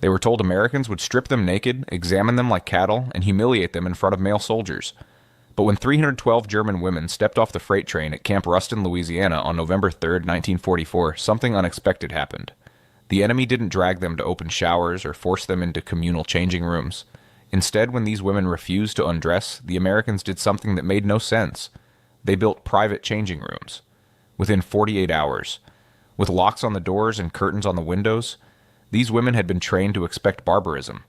They were told Americans would strip them naked, examine them like cattle, and humiliate them in front of male soldiers. But when 312 German women stepped off the freight train at Camp Ruston, Louisiana on November 3, 1944, something unexpected happened. The enemy didn't drag them to open showers or force them into communal changing rooms. Instead, when these women refused to undress, the Americans did something that made no sense. They built private changing rooms. Within 48 hours, with locks on the doors and curtains on the windows, these women had been trained to expect barbarism.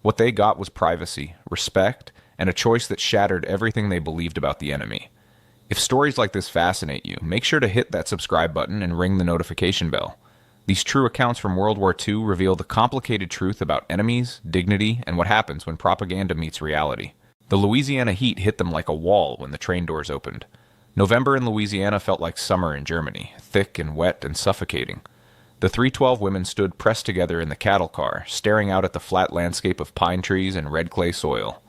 What they got was privacy, respect, and a choice that shattered everything they believed about the enemy. If stories like this fascinate you, make sure to hit that subscribe button and ring the notification bell. These true accounts from World War II reveal the complicated truth about enemies, dignity, and what happens when propaganda meets reality. The Louisiana heat hit them like a wall when the train doors opened. November in Louisiana felt like summer in Germany, thick and wet and suffocating. The 312 women stood pressed together in the cattle car, staring out at the flat landscape of pine trees and red clay soil.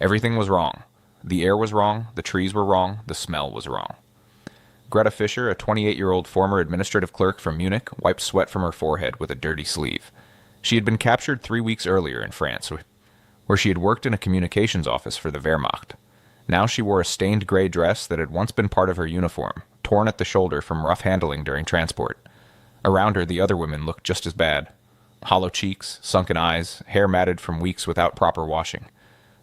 Everything was wrong. The air was wrong, the trees were wrong, the smell was wrong. Greta Fischer, a 28-year-old former administrative clerk from Munich, wiped sweat from her forehead with a dirty sleeve. She had been captured 3 weeks earlier in France, where she had worked in a communications office for the Wehrmacht. Now she wore a stained gray dress that had once been part of her uniform, torn at the shoulder from rough handling during transport. Around her, the other women looked just as bad. Hollow cheeks, sunken eyes, hair matted from weeks without proper washing.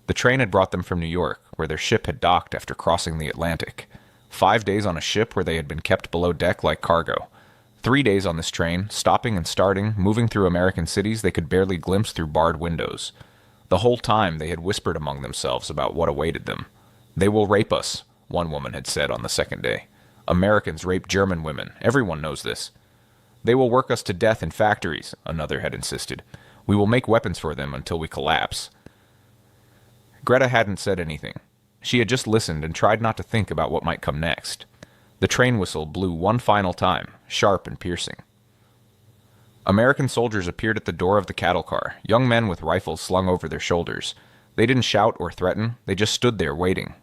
The train had brought them from New York, where their ship had docked after crossing the Atlantic. 5 days on a ship where they had been kept below deck like cargo. 3 days on this train, stopping and starting, moving through American cities they could barely glimpse through barred windows. The whole time they had whispered among themselves about what awaited them. "They will rape us," one woman had said on the second day. "Americans rape German women. Everyone knows this." "They will work us to death in factories," another had insisted. "We will make weapons for them until we collapse." Greta hadn't said anything. She had just listened and tried not to think about what might come next. The train whistle blew one final time, sharp and piercing. American soldiers appeared at the door of the cattle car, young men with rifles slung over their shoulders. They didn't shout or threaten, they just stood there waiting.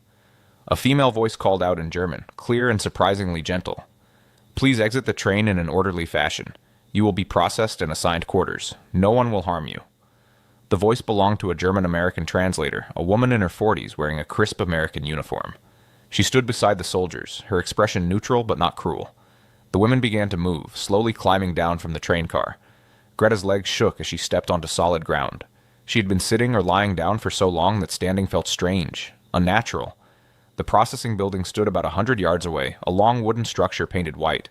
A female voice called out in German, clear and surprisingly gentle. "Please exit the train in an orderly fashion. You will be processed and assigned quarters. No one will harm you." The voice belonged to a German-American translator, a woman in her 40s wearing a crisp American uniform. She stood beside the soldiers, her expression neutral but not cruel. The women began to move, slowly climbing down from the train car. Greta's legs shook as she stepped onto solid ground. She had been sitting or lying down for so long that standing felt strange, unnatural. The processing building stood about 100 yards away, a long wooden structure painted white.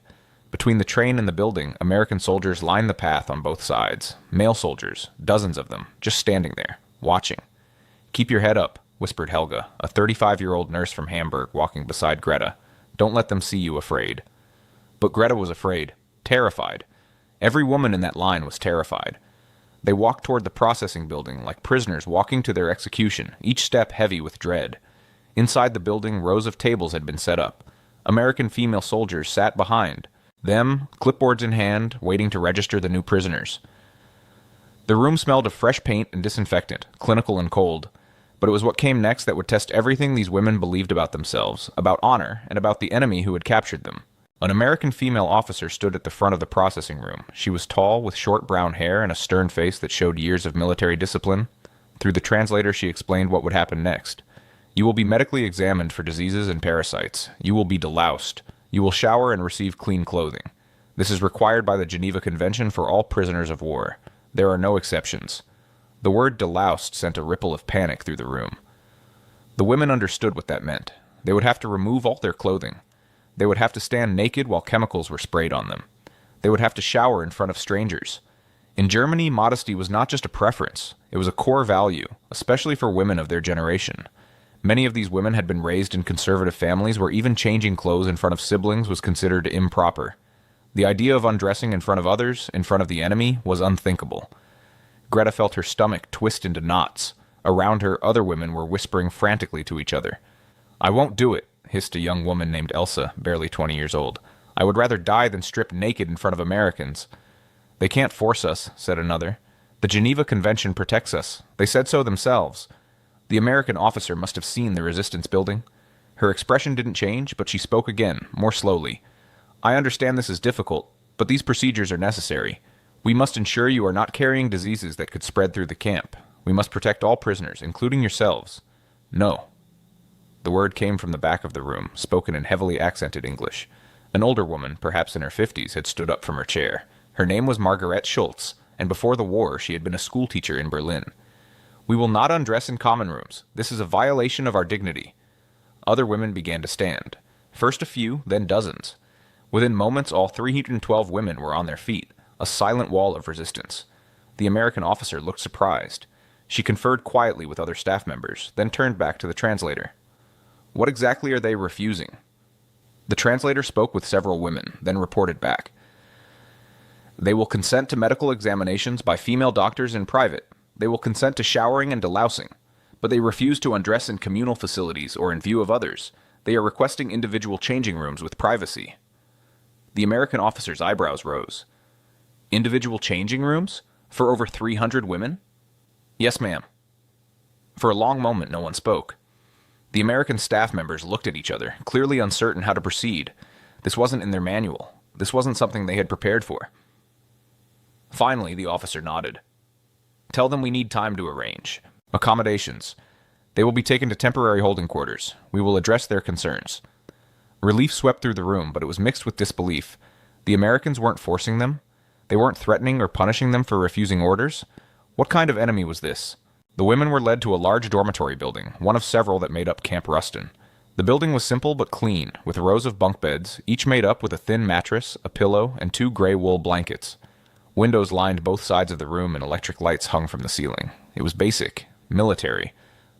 Between the train and the building, American soldiers lined the path on both sides. Male soldiers, dozens of them, just standing there, watching. "Keep your head up," whispered Helga, a 35-year-old nurse from Hamburg walking beside Greta. "Don't let them see you afraid." But Greta was afraid, terrified. Every woman in that line was terrified. They walked toward the processing building like prisoners walking to their execution, each step heavy with dread. Inside the building, rows of tables had been set up. American female soldiers sat behind them, clipboards in hand, waiting to register the new prisoners. The room smelled of fresh paint and disinfectant, clinical and cold. But it was what came next that would test everything these women believed about themselves, about honor, and about the enemy who had captured them. An American female officer stood at the front of the processing room. She was tall, with short brown hair and a stern face that showed years of military discipline. Through the translator, she explained what would happen next. "You will be medically examined for diseases and parasites. You will be deloused. You will shower and receive clean clothing. This is required by the Geneva Convention for all prisoners of war. There are no exceptions." The word deloused sent a ripple of panic through the room. The women understood what that meant. They would have to remove all their clothing. They would have to stand naked while chemicals were sprayed on them. They would have to shower in front of strangers. In Germany, modesty was not just a preference. It was a core value, especially for women of their generation. Many of these women had been raised in conservative families where even changing clothes in front of siblings was considered improper. The idea of undressing in front of others, in front of the enemy, was unthinkable. Greta felt her stomach twist into knots. Around her, other women were whispering frantically to each other. "I won't do it," hissed a young woman named Elsa, barely 20 years old. "I would rather die than strip naked in front of Americans." "They can't force us," said another. "The Geneva Convention protects us. They said so themselves." The American officer must have seen the resistance building. Her expression didn't change, but she spoke again, more slowly. "I understand this is difficult, but these procedures are necessary. We must ensure you are not carrying diseases that could spread through the camp. We must protect all prisoners, including yourselves. No. The word came from the back of the room, spoken in heavily accented English. An older woman, perhaps in her 50s, had stood up from her chair. Her name was Margaret Schultz, and before the war she had been a schoolteacher in Berlin. We will not undress in common rooms. This is a violation of our dignity. Other women began to stand. First a few, then dozens. Within moments, all 312 women were on their feet, a silent wall of resistance. The American officer looked surprised. She conferred quietly with other staff members, then turned back to the translator. What exactly are they refusing? The translator spoke with several women, then reported back. They will consent to medical examinations by female doctors in private. They will consent to showering and delousing. But they refuse to undress in communal facilities or in view of others. They are requesting individual changing rooms with privacy. The American officer's eyebrows rose. Individual changing rooms? For over 300 women? Yes, ma'am. For a long moment, no one spoke. The American staff members looked at each other, clearly uncertain how to proceed. This wasn't in their manual. This wasn't something they had prepared for. Finally, the officer nodded. Tell them we need time to arrange. Accommodations. They will be taken to temporary holding quarters. We will address their concerns. Relief swept through the room, but it was mixed with disbelief. The Americans weren't forcing them. They weren't threatening or punishing them for refusing orders. What kind of enemy was this? The women were led to a large dormitory building, one of several that made up Camp Rustin. The building was simple but clean, with rows of bunk beds, each made up with a thin mattress, a pillow, and 2 gray wool blankets. Windows lined both sides of the room and electric lights hung from the ceiling. It was basic, military,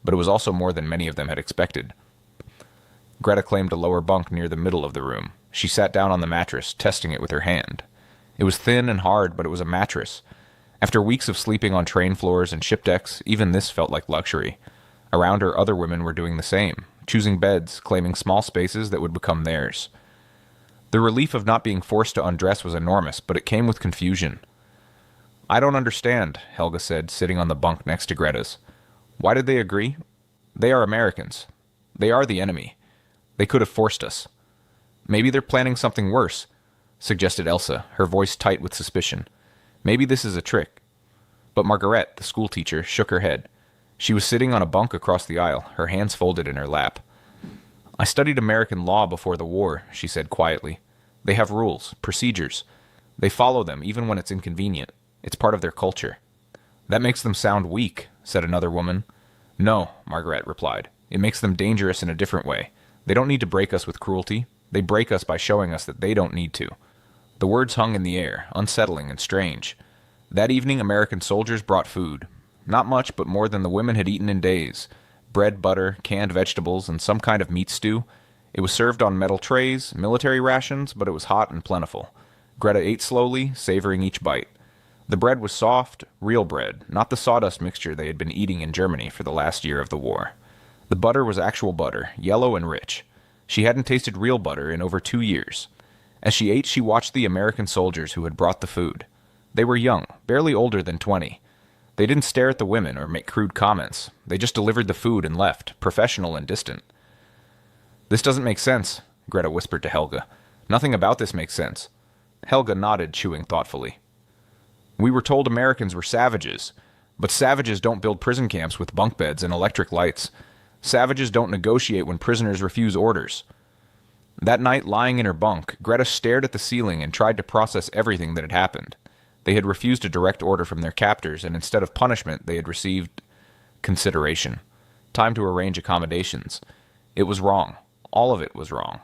but it was also more than many of them had expected. Greta claimed a lower bunk near the middle of the room. She sat down on the mattress, testing it with her hand. It was thin and hard, but it was a mattress. After weeks of sleeping on train floors and ship decks, even this felt like luxury. Around her, other women were doing the same, choosing beds, claiming small spaces that would become theirs. The relief of not being forced to undress was enormous, but it came with confusion. I don't understand, Helga said, sitting on the bunk next to Greta's. Why did they agree? They are Americans. They are the enemy. They could have forced us. Maybe they're planning something worse, suggested Elsa, her voice tight with suspicion. Maybe this is a trick. But Margaret, the schoolteacher, shook her head. She was sitting on a bunk across the aisle, her hands folded in her lap. I studied American law before the war, she said quietly. They have rules, procedures. They follow them even when it's inconvenient. It's part of their culture. That makes them sound weak, said another woman. No, Margaret replied. It makes them dangerous in a different way. They don't need to break us with cruelty. They break us by showing us that they don't need to. The words hung in the air, unsettling and strange. That evening, American soldiers brought food. Not much, but more than the women had eaten in days. Bread, butter, canned vegetables, and some kind of meat stew. It was served on metal trays, military rations, but it was hot and plentiful. Greta ate slowly, savoring each bite. The bread was soft, real bread, not the sawdust mixture they had been eating in Germany for the last year of the war. The butter was actual butter, yellow and rich. She hadn't tasted real butter in over 2 years. As she ate, she watched the American soldiers who had brought the food. They were young, barely older than 20. They didn't stare at the women or make crude comments. They just delivered the food and left, professional and distant. This doesn't make sense, Greta whispered to Helga. Nothing about this makes sense. Helga nodded, chewing thoughtfully. We were told Americans were savages, but savages don't build prison camps with bunk beds and electric lights. Savages don't negotiate when prisoners refuse orders. That night, lying in her bunk, Greta stared at the ceiling and tried to process everything that had happened. They had refused a direct order from their captors, and instead of punishment, they had received consideration. Time to arrange accommodations. It was wrong. All of it was wrong.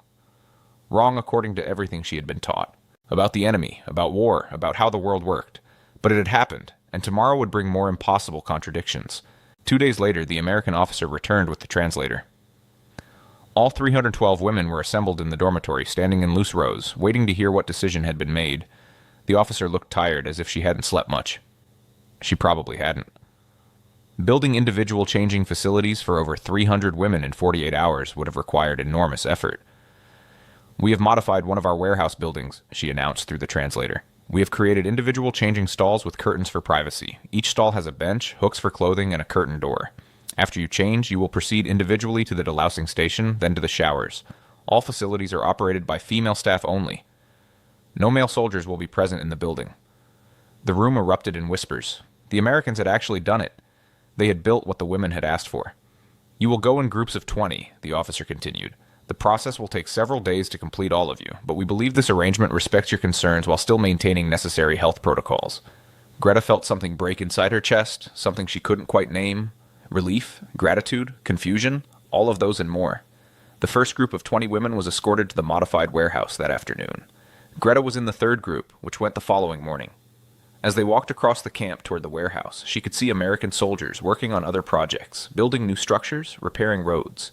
Wrong according to everything she had been taught. About the enemy, about war, about how the world worked. But it had happened, and tomorrow would bring more impossible contradictions. 2 days later, the American officer returned with the translator. All 312 women were assembled in the dormitory, standing in loose rows, waiting to hear what decision had been made. The officer looked tired, as if she hadn't slept much. She probably hadn't. Building individual changing facilities for over 300 women in 48 hours would have required enormous effort. We have modified one of our warehouse buildings, she announced through the translator. We have created individual changing stalls with curtains for privacy. Each stall has a bench, hooks for clothing, and a curtain door. After you change, you will proceed individually to the delousing station, then to the showers. All facilities are operated by female staff only. No male soldiers will be present in the building. The room erupted in whispers. The Americans had actually done it. They had built what the women had asked for. "You will go in groups of 20, the officer continued. "The process will take several days to complete all of you, but we believe this arrangement respects your concerns while still maintaining necessary health protocols." Greta felt something break inside her chest, something she couldn't quite name. Relief, gratitude, confusion, all of those and more. The first group of 20 women was escorted to the modified warehouse that afternoon. Greta was in the third group, which went the following morning. As they walked across the camp toward the warehouse, she could see American soldiers working on other projects, building new structures, repairing roads.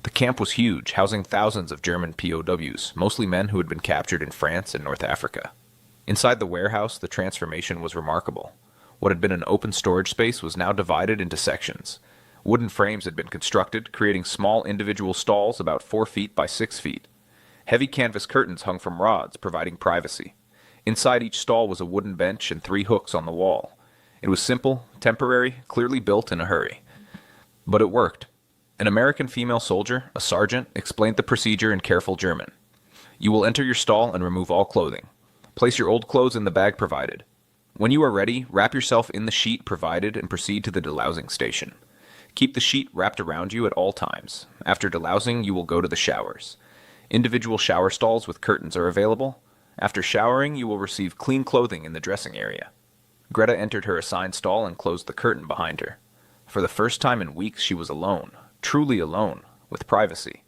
The camp was huge, housing thousands of German POWs, mostly men who had been captured in France and North Africa. Inside the warehouse, the transformation was remarkable. What had been an open storage space was now divided into sections. Wooden frames had been constructed, creating small individual stalls about 4 feet by 6 feet. Heavy canvas curtains hung from rods, providing privacy. Inside each stall was a wooden bench and 3 hooks on the wall. It was simple, temporary, clearly built in a hurry. But it worked. An American female soldier, a sergeant, explained the procedure in careful German. "You will enter your stall and remove all clothing. Place your old clothes in the bag provided. When you are ready, wrap yourself in the sheet provided and proceed to the delousing station. Keep the sheet wrapped around you at all times. After delousing, you will go to the showers. Individual shower stalls with curtains are available. After showering, you will receive clean clothing in the dressing area." Greta entered her assigned stall and closed the curtain behind her. For the first time in weeks, she was alone, truly alone, with privacy.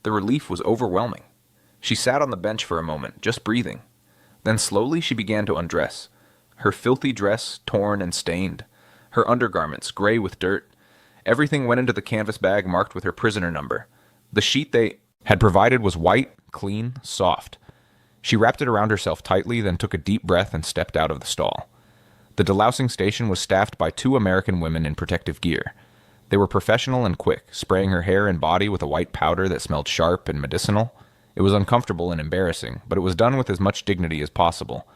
The relief was overwhelming. She sat on the bench for a moment, just breathing. Then slowly she began to undress. Her filthy dress torn and stained. Her undergarments gray with dirt. Everything went into the canvas bag marked with her prisoner number. The sheet they had provided was white, clean, soft. She wrapped it around herself tightly, then took a deep breath and stepped out of the stall. The delousing station was staffed by 2 American women in protective gear. They were professional and quick, spraying her hair and body with a white powder that smelled sharp and medicinal. It was uncomfortable and embarrassing, but it was done with as much dignity as possible.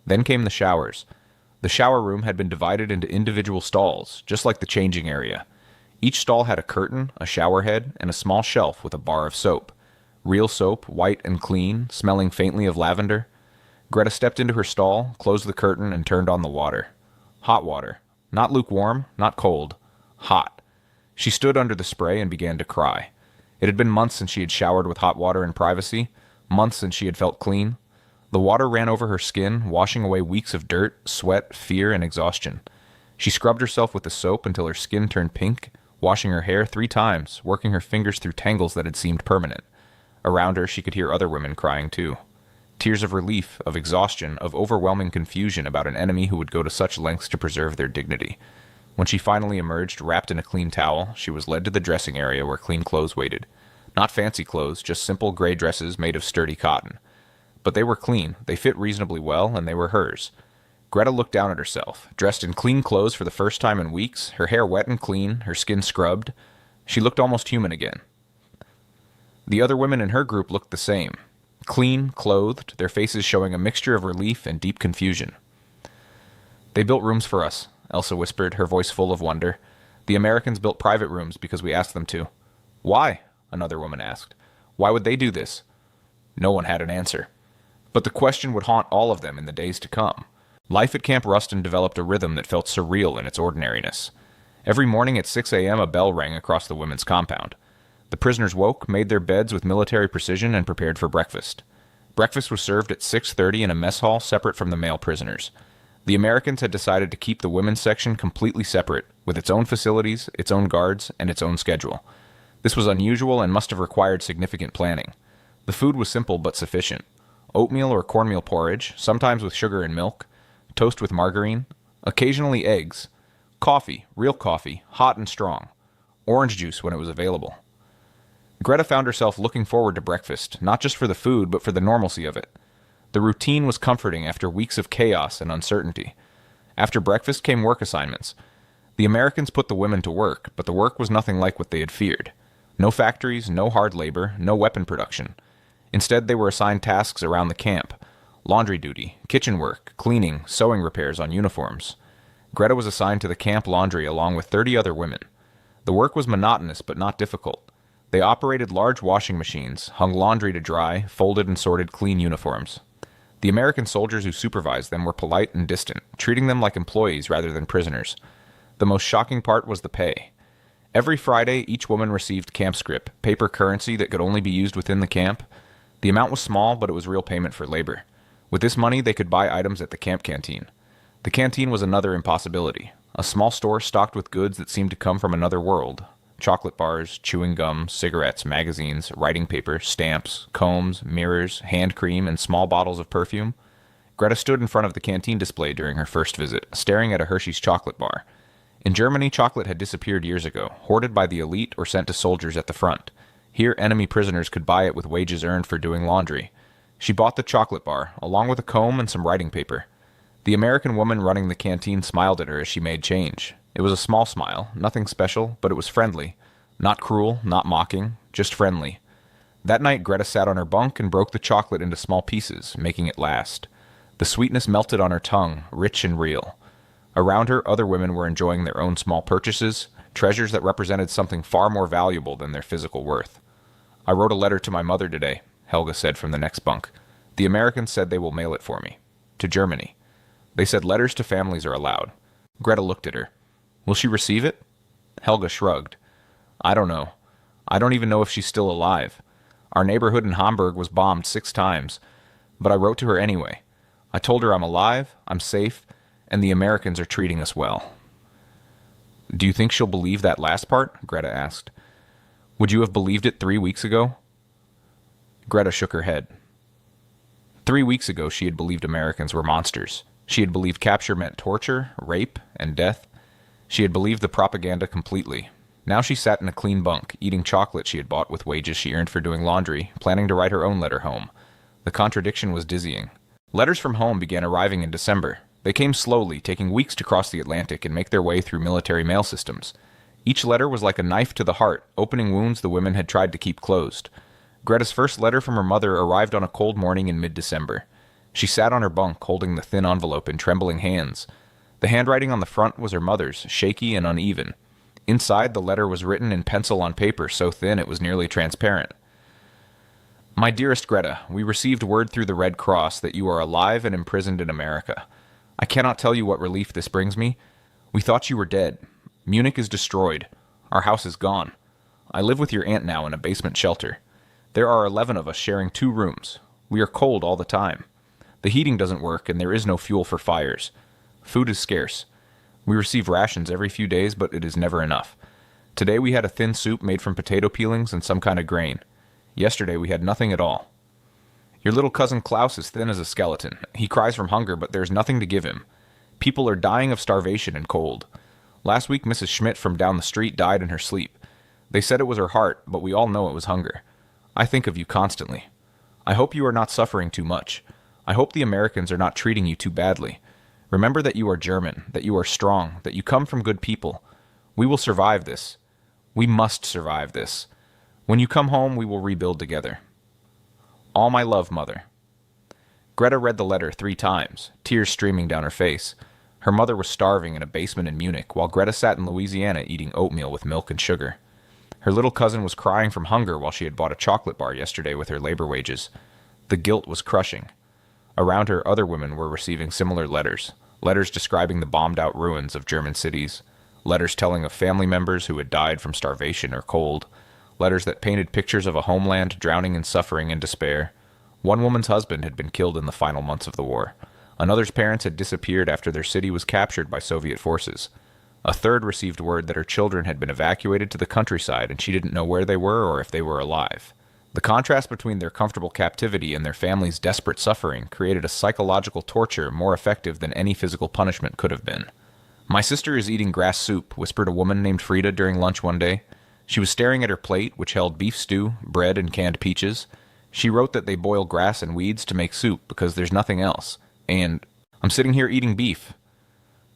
Then came the showers. The shower room had been divided into individual stalls, just like the changing area. Each stall had a curtain, a shower head, and a small shelf with a bar of soap. Real soap, white and clean, smelling faintly of lavender. Greta stepped into her stall, closed the curtain, and turned on the water. Hot water. Not lukewarm, not cold. Hot. She stood under the spray and began to cry. It had been months since she had showered with hot water in privacy, months since she had felt clean. The water ran over her skin, washing away weeks of dirt, sweat, fear, and exhaustion. She scrubbed herself with the soap until her skin turned pink, washing her hair 3 times, working her fingers through tangles that had seemed permanent. Around her, she could hear other women crying too. Tears of relief, of exhaustion, of overwhelming confusion about an enemy who would go to such lengths to preserve their dignity. When she finally emerged, wrapped in a clean towel, she was led to the dressing area where clean clothes waited. Not fancy clothes, just simple gray dresses made of sturdy cotton. But they were clean, they fit reasonably well, and they were hers. Greta looked down at herself, dressed in clean clothes for the first time in weeks, her hair wet and clean, her skin scrubbed. She looked almost human again. The other women in her group looked the same. Clean, clothed, their faces showing a mixture of relief and deep confusion. "They built rooms for us," Elsa whispered, her voice full of wonder. "The Americans built private rooms because we asked them to." "Why?" another woman asked. "Why would they do this?" No one had an answer. But the question would haunt all of them in the days to come. Life at Camp Ruston developed a rhythm that felt surreal in its ordinariness. Every morning at 6 a.m. a bell rang across the women's compound. The prisoners woke, made their beds with military precision, and prepared for breakfast. Breakfast was served at 6:30 in a mess hall separate from the male prisoners. The Americans had decided to keep the women's section completely separate, with its own facilities, its own guards, and its own schedule. This was unusual and must have required significant planning. The food was simple but sufficient. Oatmeal or cornmeal porridge, sometimes with sugar and milk, toast with margarine, occasionally eggs, coffee, real coffee, hot and strong, orange juice when it was available. Greta found herself looking forward to breakfast, not just for the food, but for the normalcy of it. The routine was comforting after weeks of chaos and uncertainty. After breakfast came work assignments. The Americans put the women to work, but the work was nothing like what they had feared. No factories, no hard labor, no weapon production. Instead, they were assigned tasks around the camp. Laundry duty, kitchen work, cleaning, sewing repairs on uniforms. Greta was assigned to the camp laundry along with 30 other women. The work was monotonous but not difficult. They operated large washing machines, hung laundry to dry, folded and sorted clean uniforms. The American soldiers who supervised them were polite and distant, treating them like employees rather than prisoners. The most shocking part was the pay. Every Friday, each woman received camp scrip, paper currency that could only be used within the camp. The amount was small, but it was real payment for labor. With this money, they could buy items at the camp canteen. The canteen was another impossibility, a small store stocked with goods that seemed to come from another world. Chocolate bars, chewing gum, cigarettes, magazines, writing paper, stamps, combs, mirrors, hand cream, and small bottles of perfume. Greta stood in front of the canteen display during her first visit, staring at a Hershey's chocolate bar. In Germany, chocolate had disappeared years ago, hoarded by the elite or sent to soldiers at the front. Here, enemy prisoners could buy it with wages earned for doing laundry. She bought the chocolate bar, along with a comb and some writing paper. The American woman running the canteen smiled at her as she made change. It was a small smile, nothing special, but it was friendly. Not cruel, not mocking, just friendly. That night, Greta sat on her bunk and broke the chocolate into small pieces, making it last. The sweetness melted on her tongue, rich and real. Around her, other women were enjoying their own small purchases, treasures that represented something far more valuable than their physical worth. "I wrote a letter to my mother today," Helga said from the next bunk. "The Americans said they will mail it for me. To Germany. They said letters to families are allowed." Greta looked at her. "Will she receive it?" Helga shrugged. "I don't know. I don't even know if she's still alive. Our neighborhood in Hamburg was bombed 6 times, but I wrote to her anyway. I told her I'm alive, I'm safe, and the Americans are treating us well." "Do you think she'll believe that last part?" Greta asked. "Would you have believed it 3 weeks ago?" Greta shook her head. 3 weeks ago, she had believed Americans were monsters. She had believed capture meant torture, rape, and death. She had believed the propaganda completely. Now she sat in a clean bunk, eating chocolate she had bought with wages she earned for doing laundry, planning to write her own letter home. The contradiction was dizzying. Letters from home began arriving in December. They came slowly, taking weeks to cross the Atlantic and make their way through military mail systems. Each letter was like a knife to the heart, opening wounds the women had tried to keep closed. Greta's first letter from her mother arrived on a cold morning in mid-December. She sat on her bunk, holding the thin envelope in trembling hands. The handwriting on the front was her mother's, shaky and uneven. Inside, the letter was written in pencil on paper so thin it was nearly transparent. "My dearest Greta, we received word through the Red Cross that you are alive and imprisoned in America. I cannot tell you what relief this brings me. We thought you were dead. Munich is destroyed. Our house is gone. I live with your aunt now in a basement shelter. There are 11 of us sharing 2 rooms. We are cold all the time. The heating doesn't work and there is no fuel for fires. Food is scarce. We receive rations every few days, but it is never enough. Today we had a thin soup made from potato peelings and some kind of grain. Yesterday we had nothing at all. Your little cousin Klaus is thin as a skeleton. He cries from hunger, but there is nothing to give him. People are dying of starvation and cold. Last week Mrs. Schmidt from down the street died in her sleep. They said it was her heart, but we all know it was hunger. I think of you constantly. I hope you are not suffering too much. I hope the Americans are not treating you too badly. Remember that you are German, that you are strong, that you come from good people. We will survive this. We must survive this. When you come home, we will rebuild together. All my love, Mother." Greta read the letter 3 times, tears streaming down her face. Her mother was starving in a basement in Munich, while Greta sat in Louisiana eating oatmeal with milk and sugar. Her little cousin was crying from hunger while she had bought a chocolate bar yesterday with her labor wages. The guilt was crushing. Around her, other women were receiving similar letters. Letters describing the bombed-out ruins of German cities. Letters telling of family members who had died from starvation or cold. Letters that painted pictures of a homeland drowning in suffering and despair. One woman's husband had been killed in the final months of the war. Another's parents had disappeared after their city was captured by Soviet forces. A third received word that her children had been evacuated to the countryside and she didn't know where they were or if they were alive. The contrast between their comfortable captivity and their family's desperate suffering created a psychological torture more effective than any physical punishment could have been. "My sister is eating grass soup," whispered a woman named Frida during lunch one day. She was staring at her plate, which held beef stew, bread, and canned peaches. She wrote that they boil grass and weeds to make soup because there's nothing else. And I'm sitting here eating beef.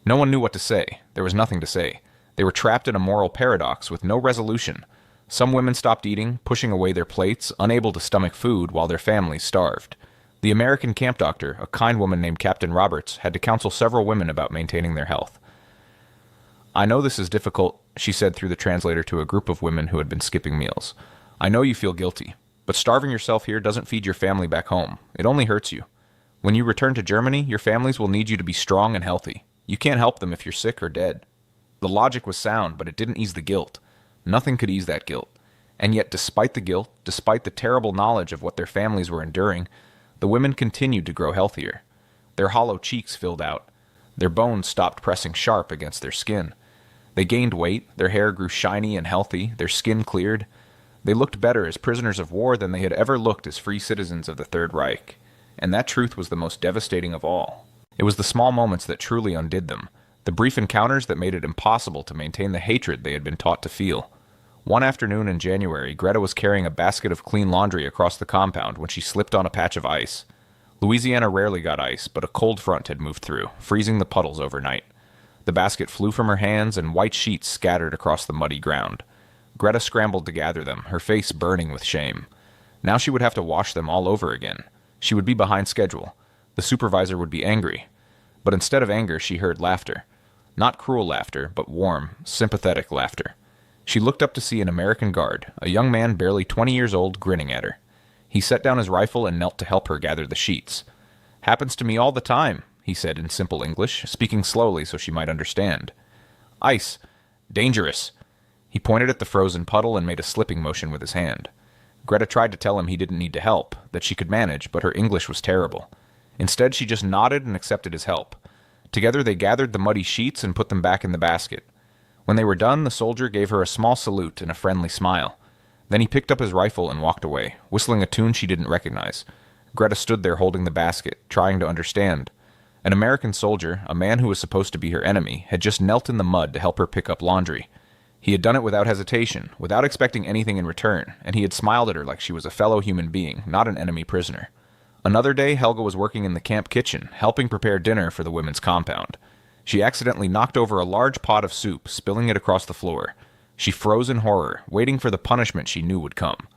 No one knew what to say. There was nothing to say. They were trapped in a moral paradox with no resolution. Some women stopped eating, pushing away their plates, unable to stomach food while their families starved. The American camp doctor, a kind woman named Captain Roberts, had to counsel several women about maintaining their health. "I know this is difficult," she said through the translator to a group of women who had been skipping meals. "I know you feel guilty, but starving yourself here doesn't feed your family back home. It only hurts you. When you return to Germany, your families will need you to be strong and healthy. You can't help them if you're sick or dead. The logic was sound, but it didn't ease the guilt. Nothing could ease that guilt. And yet, despite the guilt, despite the terrible knowledge of what their families were enduring, the women continued to grow healthier. Their hollow cheeks filled out. Their bones stopped pressing sharp against their skin. They gained weight, their hair grew shiny and healthy, their skin cleared. They looked better as prisoners of war than they had ever looked as free citizens of the Third Reich. And that truth was the most devastating of all. It was the small moments that truly undid them, the brief encounters that made it impossible to maintain the hatred they had been taught to feel. One afternoon in January, Greta was carrying a basket of clean laundry across the compound when she slipped on a patch of ice. Louisiana rarely got ice, but a cold front had moved through, freezing the puddles overnight. The basket flew from her hands, and white sheets scattered across the muddy ground. Greta scrambled to gather them, her face burning with shame. Now she would have to wash them all over again. She would be behind schedule. The supervisor would be angry. But instead of anger, she heard laughter. Not cruel laughter, but warm, sympathetic laughter. She looked up to see an American guard, a young man barely 20 years old, grinning at her. He set down his rifle and knelt to help her gather the sheets. "Happens to me all the time," he said in simple English, speaking slowly so she might understand. "Ice. Dangerous." He pointed at the frozen puddle and made a slipping motion with his hand. Greta tried to tell him he didn't need to help, that she could manage, but her English was terrible. Instead, she just nodded and accepted his help. Together they gathered the muddy sheets and put them back in the basket. When they were done, the soldier gave her a small salute and a friendly smile. Then he picked up his rifle and walked away, whistling a tune she didn't recognize. Greta stood there holding the basket, trying to understand. An American soldier, a man who was supposed to be her enemy, had just knelt in the mud to help her pick up laundry. He had done it without hesitation, without expecting anything in return, and he had smiled at her like she was a fellow human being, not an enemy prisoner. Another day, Helga was working in the camp kitchen, helping prepare dinner for the women's compound. She accidentally knocked over a large pot of soup, spilling it across the floor. She froze in horror, waiting for the punishment she knew would come.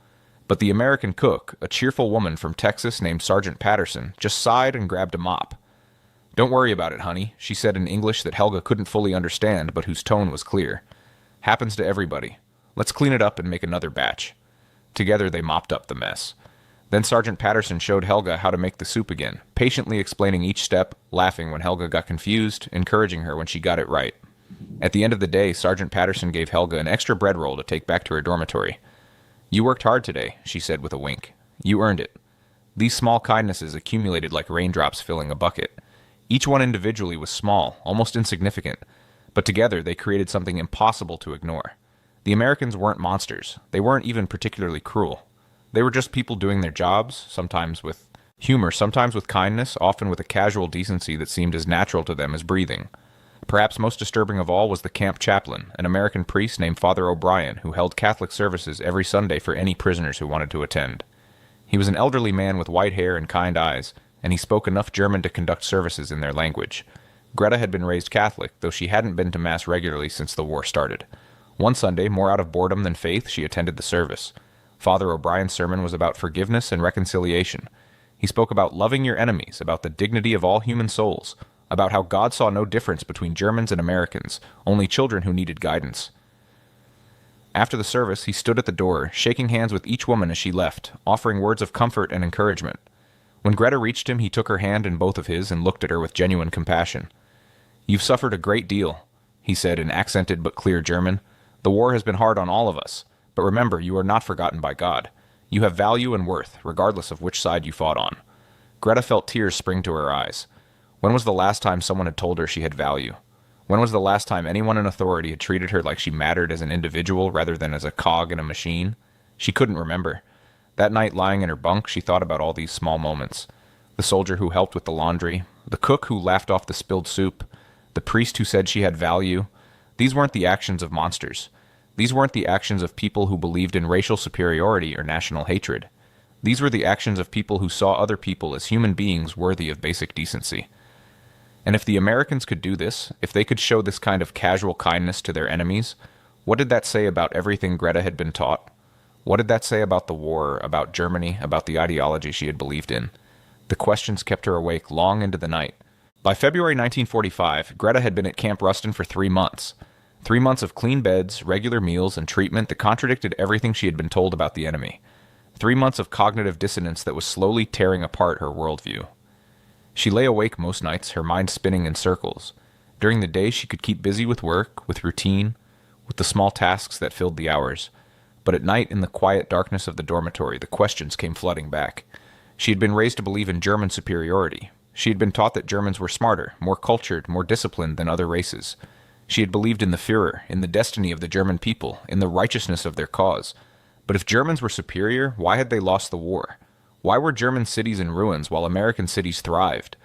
But the American cook, a cheerful woman from Texas named Sergeant Patterson, just sighed and grabbed a mop. "Don't worry about it, honey," she said in English that Helga couldn't fully understand, but whose tone was clear. "Happens to everybody. Let's clean it up and make another batch." Together they mopped up the mess. Then Sergeant Patterson showed Helga how to make the soup again, patiently explaining each step, laughing when Helga got confused, encouraging her when she got it right. At the end of the day, Sergeant Patterson gave Helga an extra bread roll to take back to her dormitory. "You worked hard today," she said with a wink. "You earned it." These small kindnesses accumulated like raindrops filling a bucket. Each one individually was small, almost insignificant, but together they created something impossible to ignore. The Americans weren't monsters. They weren't even particularly cruel. They were just people doing their jobs, sometimes with humor, sometimes with kindness, often with a casual decency that seemed as natural to them as breathing. Perhaps most disturbing of all was the camp chaplain, an American priest named Father O'Brien, who held Catholic services every Sunday for any prisoners who wanted to attend. He was an elderly man with white hair and kind eyes, and he spoke enough German to conduct services in their language. Greta had been raised Catholic, though she hadn't been to Mass regularly since the war started. One Sunday, more out of boredom than faith, she attended the service. Father O'Brien's sermon was about forgiveness and reconciliation. He spoke about loving your enemies, about the dignity of all human souls, about how God saw no difference between Germans and Americans, only children who needed guidance. After the service, he stood at the door, shaking hands with each woman as she left, offering words of comfort and encouragement. When Greta reached him, he took her hand in both of his and looked at her with genuine compassion. "You've suffered a great deal," he said in accented but clear German. "The war has been hard on all of us. But remember, you are not forgotten by God. You have value and worth, regardless of which side you fought on." Greta felt tears spring to her eyes. When was the last time someone had told her she had value? When was the last time anyone in authority had treated her like she mattered as an individual rather than as a cog in a machine? She couldn't remember. That night, lying in her bunk, she thought about all these small moments. The soldier who helped with the laundry, the cook who laughed off the spilled soup, the priest who said she had value. These weren't the actions of monsters. These weren't the actions of people who believed in racial superiority or national hatred. These were the actions of people who saw other people as human beings worthy of basic decency. And if the Americans could do this, if they could show this kind of casual kindness to their enemies, what did that say about everything Greta had been taught? What did that say about the war, about Germany, about the ideology she had believed in? The questions kept her awake long into the night. By February 1945, Greta had been at Camp Ruston for 3 months. 3 months of clean beds, regular meals, and treatment that contradicted everything she had been told about the enemy. 3 months of cognitive dissonance that was slowly tearing apart her worldview. She lay awake most nights, her mind spinning in circles. During the day, she could keep busy with work, with routine, with the small tasks that filled the hours. But at night, in the quiet darkness of the dormitory, the questions came flooding back. She had been raised to believe in German superiority. She had been taught that Germans were smarter, more cultured, more disciplined than other races. She had believed in the Führer, in the destiny of the German people, in the righteousness of their cause. But if Germans were superior, why had they lost the war? Why were German cities in ruins while American cities thrived?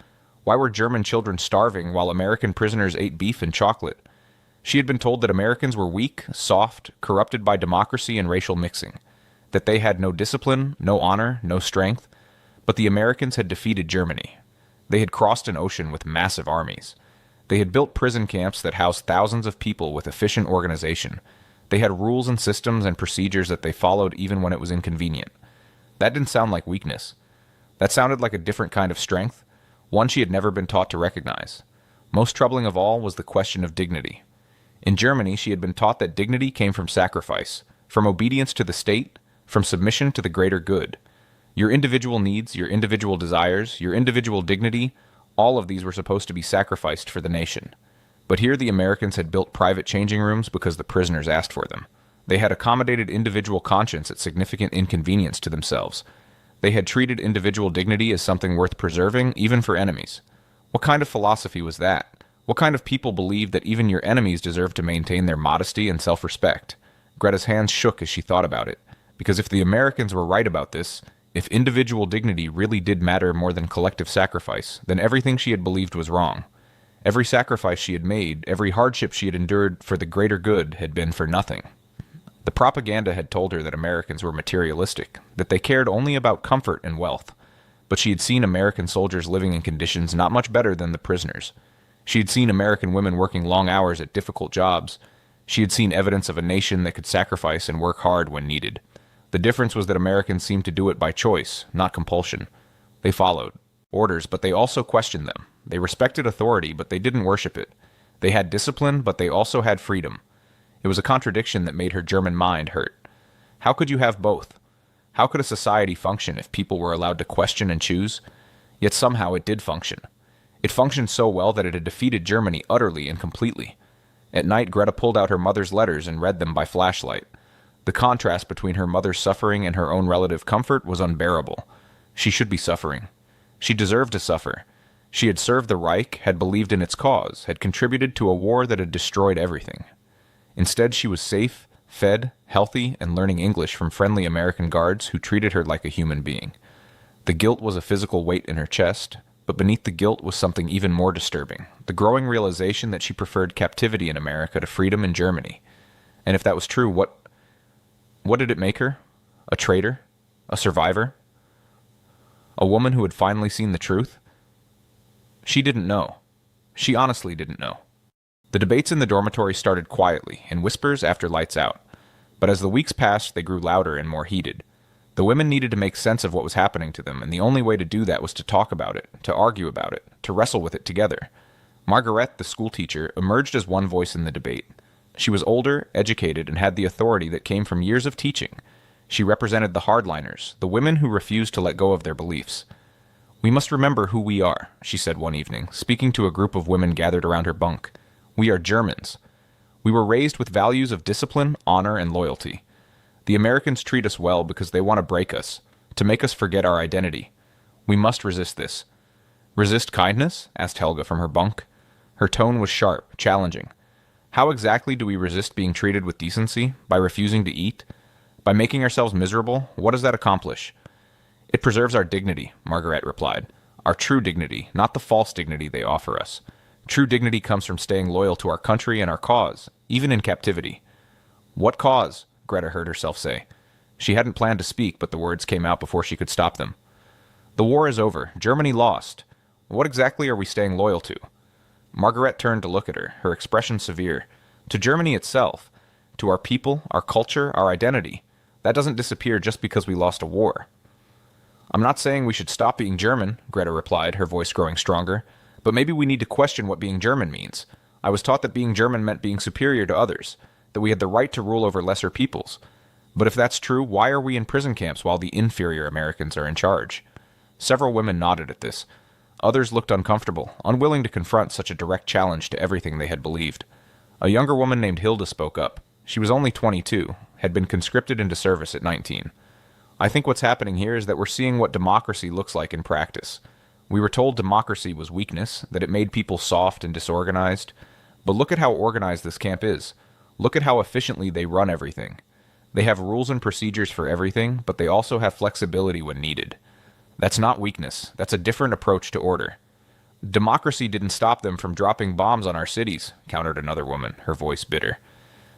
Why were German children starving while American prisoners ate beef and chocolate? She had been told that Americans were weak, soft, corrupted by democracy and racial mixing, that they had no discipline, no honor, no strength. But the Americans had defeated Germany. They had crossed an ocean with massive armies. They had built prison camps that housed thousands of people with efficient organization. They had rules and systems and procedures that they followed even when it was inconvenient. That didn't sound like weakness. That sounded like a different kind of strength, one she had never been taught to recognize. Most troubling of all was the question of dignity. In Germany, she had been taught that dignity came from sacrifice, from obedience to the state, from submission to the greater good. Your individual needs, your individual desires, your individual dignity, all of these were supposed to be sacrificed for the nation. But here the Americans had built private changing rooms because the prisoners asked for them. They had accommodated individual conscience at significant inconvenience to themselves. They had treated individual dignity as something worth preserving, even for enemies. What kind of philosophy was that? What kind of people believed that even your enemies deserved to maintain their modesty and self-respect? Greta's hands shook as she thought about it, because if the Americans were right about this, if individual dignity really did matter more than collective sacrifice, then everything she had believed was wrong. Every sacrifice she had made, every hardship she had endured for the greater good had been for nothing. The propaganda had told her that Americans were materialistic, that they cared only about comfort and wealth. But she had seen American soldiers living in conditions not much better than the prisoners. She had seen American women working long hours at difficult jobs. She had seen evidence of a nation that could sacrifice and work hard when needed. The difference was that Americans seemed to do it by choice, not compulsion. They followed orders, but they also questioned them. They respected authority, but they didn't worship it. They had discipline, but they also had freedom. It was a contradiction that made her German mind hurt. How could you have both? How could a society function if people were allowed to question and choose? Yet somehow it did function. It functioned so well that it had defeated Germany utterly and completely. At night, Greta pulled out her mother's letters and read them by flashlight. The contrast between her mother's suffering and her own relative comfort was unbearable. She should be suffering. She deserved to suffer. She had served the Reich, had believed in its cause, had contributed to a war that had destroyed everything. Instead, she was safe, fed, healthy, and learning English from friendly American guards who treated her like a human being. The guilt was a physical weight in her chest, but beneath the guilt was something even more disturbing, the growing realization that she preferred captivity in America to freedom in Germany. And if that was true, what did it make her? A traitor? A survivor? A woman who had finally seen the truth? She didn't know. She honestly didn't know. The debates in the dormitory started quietly, in whispers after lights out. But as the weeks passed, they grew louder and more heated. The women needed to make sense of what was happening to them, and the only way to do that was to talk about it, to argue about it, to wrestle with it together. Margaret, the schoolteacher, emerged as one voice in the debate. She was older, educated, and had the authority that came from years of teaching. She represented the hardliners, the women who refused to let go of their beliefs. "We must remember who we are," she said one evening, speaking to a group of women gathered around her bunk. "We are Germans. We were raised with values of discipline, honor, and loyalty. The Americans treat us well because they want to break us, to make us forget our identity. We must resist this." "Resist kindness?" asked Helga from her bunk. Her tone was sharp, challenging. "How exactly do we resist being treated with decency? By refusing to eat? By making ourselves miserable? What does that accomplish?" "It preserves our dignity," Margaret replied. "Our true dignity, not the false dignity they offer us. True dignity comes from staying loyal to our country and our cause, even in captivity." "What cause?" Greta heard herself say. She hadn't planned to speak, but the words came out before she could stop them. "The war is over. Germany lost. What exactly are we staying loyal to?" Margaret turned to look at her, her expression severe. "To Germany itself. To our people, our culture, our identity. That doesn't disappear just because we lost a war." "I'm not saying we should stop being German," Greta replied, her voice growing stronger. "But maybe we need to question what being German means. I was taught that being German meant being superior to others, that we had the right to rule over lesser peoples. But if that's true, why are we in prison camps while the inferior Americans are in charge?" Several women nodded at this. Others looked uncomfortable, unwilling to confront such a direct challenge to everything they had believed. A younger woman named Hilda spoke up. She was only 22, had been conscripted into service at 19. "I think what's happening here is that we're seeing what democracy looks like in practice. We were told democracy was weakness, that it made people soft and disorganized. But look at how organized this camp is. Look at how efficiently they run everything. They have rules and procedures for everything, but they also have flexibility when needed. That's not weakness. That's a different approach to order." "Democracy didn't stop them from dropping bombs on our cities," countered another woman, her voice bitter.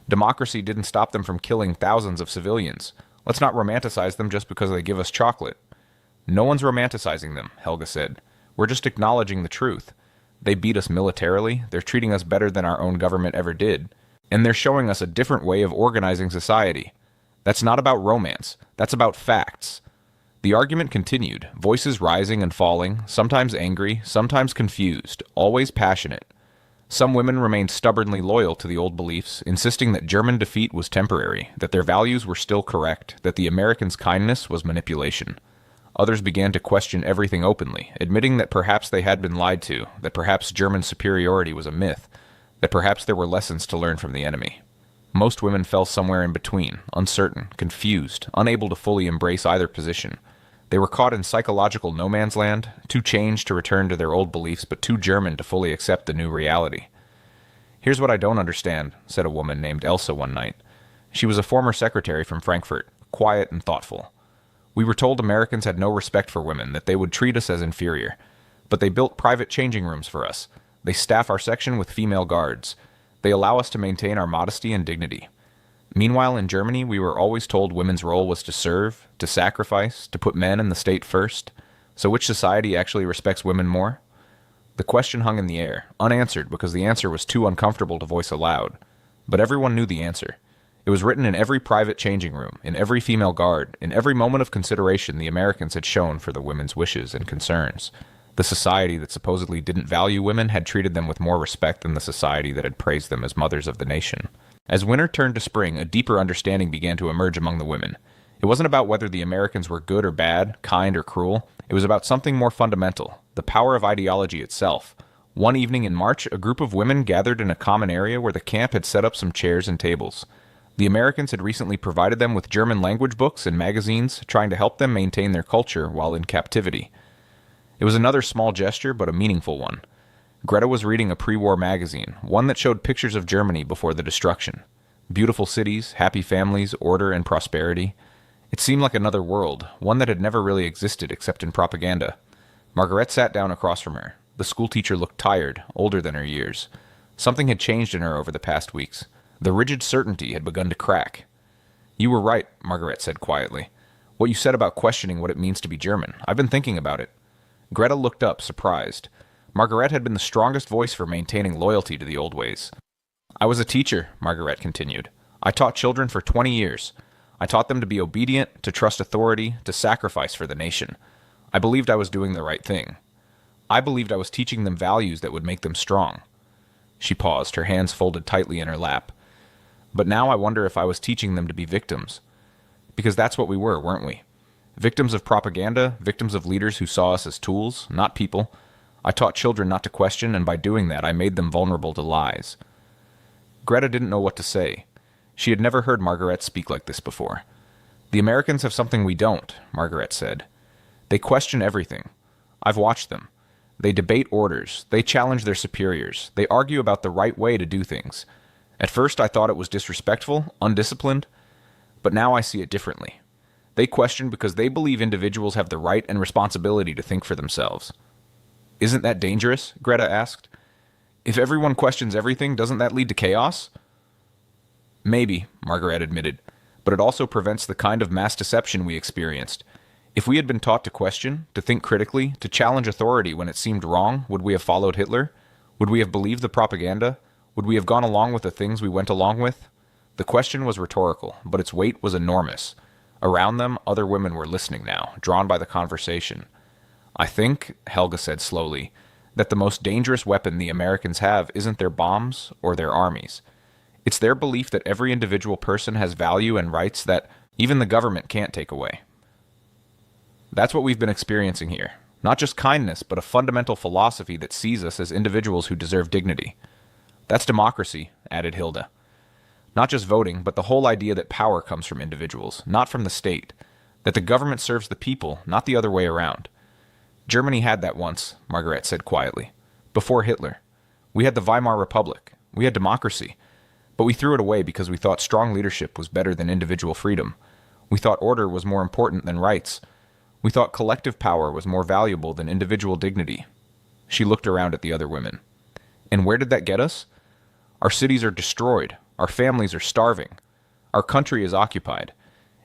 "Democracy didn't stop them from killing thousands of civilians. Let's not romanticize them just because they give us chocolate." "No one's romanticizing them," Helga said. "We're just acknowledging the truth. They beat us militarily, they're treating us better than our own government ever did, and they're showing us a different way of organizing society. That's not about romance, that's about facts." The argument continued, voices rising and falling, sometimes angry, sometimes confused, always passionate. Some women remained stubbornly loyal to the old beliefs, insisting that German defeat was temporary, that their values were still correct, that the Americans' kindness was manipulation. Others began to question everything openly, admitting that perhaps they had been lied to, that perhaps German superiority was a myth, that perhaps there were lessons to learn from the enemy. Most women fell somewhere in between, uncertain, confused, unable to fully embrace either position. They were caught in psychological no man's land, too changed to return to their old beliefs, but too German to fully accept the new reality. "Here's what I don't understand," said a woman named Elsa one night. She was a former secretary from Frankfurt, quiet and thoughtful. "We were told Americans had no respect for women, that they would treat us as inferior. But they built private changing rooms for us. They staff our section with female guards. They allow us to maintain our modesty and dignity. Meanwhile, in Germany, we were always told women's role was to serve, to sacrifice, to put men and the state first. So which society actually respects women more?" The question hung in the air, unanswered because the answer was too uncomfortable to voice aloud. But everyone knew the answer. It was written in every private changing room, in every female guard, in every moment of consideration the Americans had shown for the women's wishes and concerns. The society that supposedly didn't value women had treated them with more respect than the society that had praised them as mothers of the nation. As winter turned to spring, a deeper understanding began to emerge among the women. It wasn't about whether the Americans were good or bad, kind or cruel. It was about something more fundamental, the power of ideology itself. One evening in March, a group of women gathered in a common area where the camp had set up some chairs and tables. The Americans had recently provided them with German language books and magazines, trying to help them maintain their culture while in captivity. It was another small gesture, but a meaningful one. Greta was reading a pre-war magazine, one that showed pictures of Germany before the destruction. Beautiful cities, happy families, order and prosperity. It seemed like another world, one that had never really existed except in propaganda. Margaret sat down across from her. The schoolteacher looked tired, older than her years. Something had changed in her over the past weeks. The rigid certainty had begun to crack. "You were right," Margaret said quietly. "What you said about questioning what it means to be German. I've been thinking about it." Greta looked up, surprised. Margaret had been the strongest voice for maintaining loyalty to the old ways. "I was a teacher," Margaret continued. "I taught children for 20 years. I taught them to be obedient, to trust authority, to sacrifice for the nation. I believed I was doing the right thing. I believed I was teaching them values that would make them strong." She paused, her hands folded tightly in her lap. "But now I wonder if I was teaching them to be victims. Because that's what we were, weren't we? Victims of propaganda, victims of leaders who saw us as tools, not people. I taught children not to question, and by doing that, I made them vulnerable to lies." Greta didn't know what to say. She had never heard Margaret speak like this before. "The Americans have something we don't," Margaret said. "They question everything. I've watched them. They debate orders. They challenge their superiors. They argue about the right way to do things. At first I thought it was disrespectful, undisciplined, but now I see it differently. They question because they believe individuals have the right and responsibility to think for themselves." "Isn't that dangerous?" Greta asked. "If everyone questions everything, doesn't that lead to chaos?" "Maybe," Margaret admitted, "but it also prevents the kind of mass deception we experienced. If we had been taught to question, to think critically, to challenge authority when it seemed wrong, would we have followed Hitler? Would we have believed the propaganda? Would we have gone along with the things we went along with?" The question was rhetorical, but its weight was enormous. Around them, other women were listening now, drawn by the conversation. "I think," Helga said slowly, "that the most dangerous weapon the Americans have isn't their bombs or their armies. It's their belief that every individual person has value and rights that even the government can't take away. That's what we've been experiencing here. Not just kindness, but a fundamental philosophy that sees us as individuals who deserve dignity. That's democracy, added Hilda. Not just voting, but the whole idea that power comes from individuals, not from the state. That the government serves the people, not the other way around. Germany had that once, Margaret said quietly. Before Hitler. We had the Weimar Republic. We had democracy. But we threw it away because we thought strong leadership was better than individual freedom. We thought order was more important than rights. We thought collective power was more valuable than individual dignity. She looked around at the other women. And where did that get us? Our cities are destroyed. Our families are starving. Our country is occupied.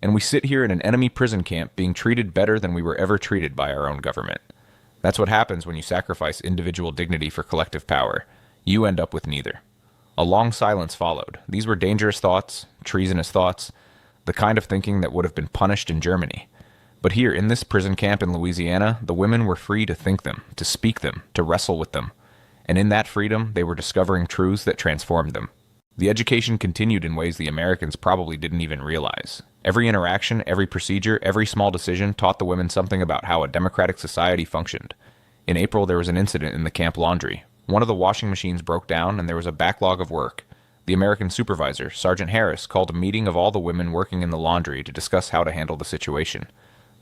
And we sit here in an enemy prison camp being treated better than we were ever treated by our own government. That's what happens when you sacrifice individual dignity for collective power. You end up with neither. A long silence followed. These were dangerous thoughts, treasonous thoughts, the kind of thinking that would have been punished in Germany. But here, in this prison camp in Louisiana, the women were free to think them, to speak them, to wrestle with them. And in that freedom, they were discovering truths that transformed them. The education continued in ways the Americans probably didn't even realize. Every interaction, every procedure, every small decision taught the women something about how a democratic society functioned. In April, there was an incident in the camp laundry. One of the washing machines broke down and there was a backlog of work. The American supervisor, Sergeant Harris, called a meeting of all the women working in the laundry to discuss how to handle the situation.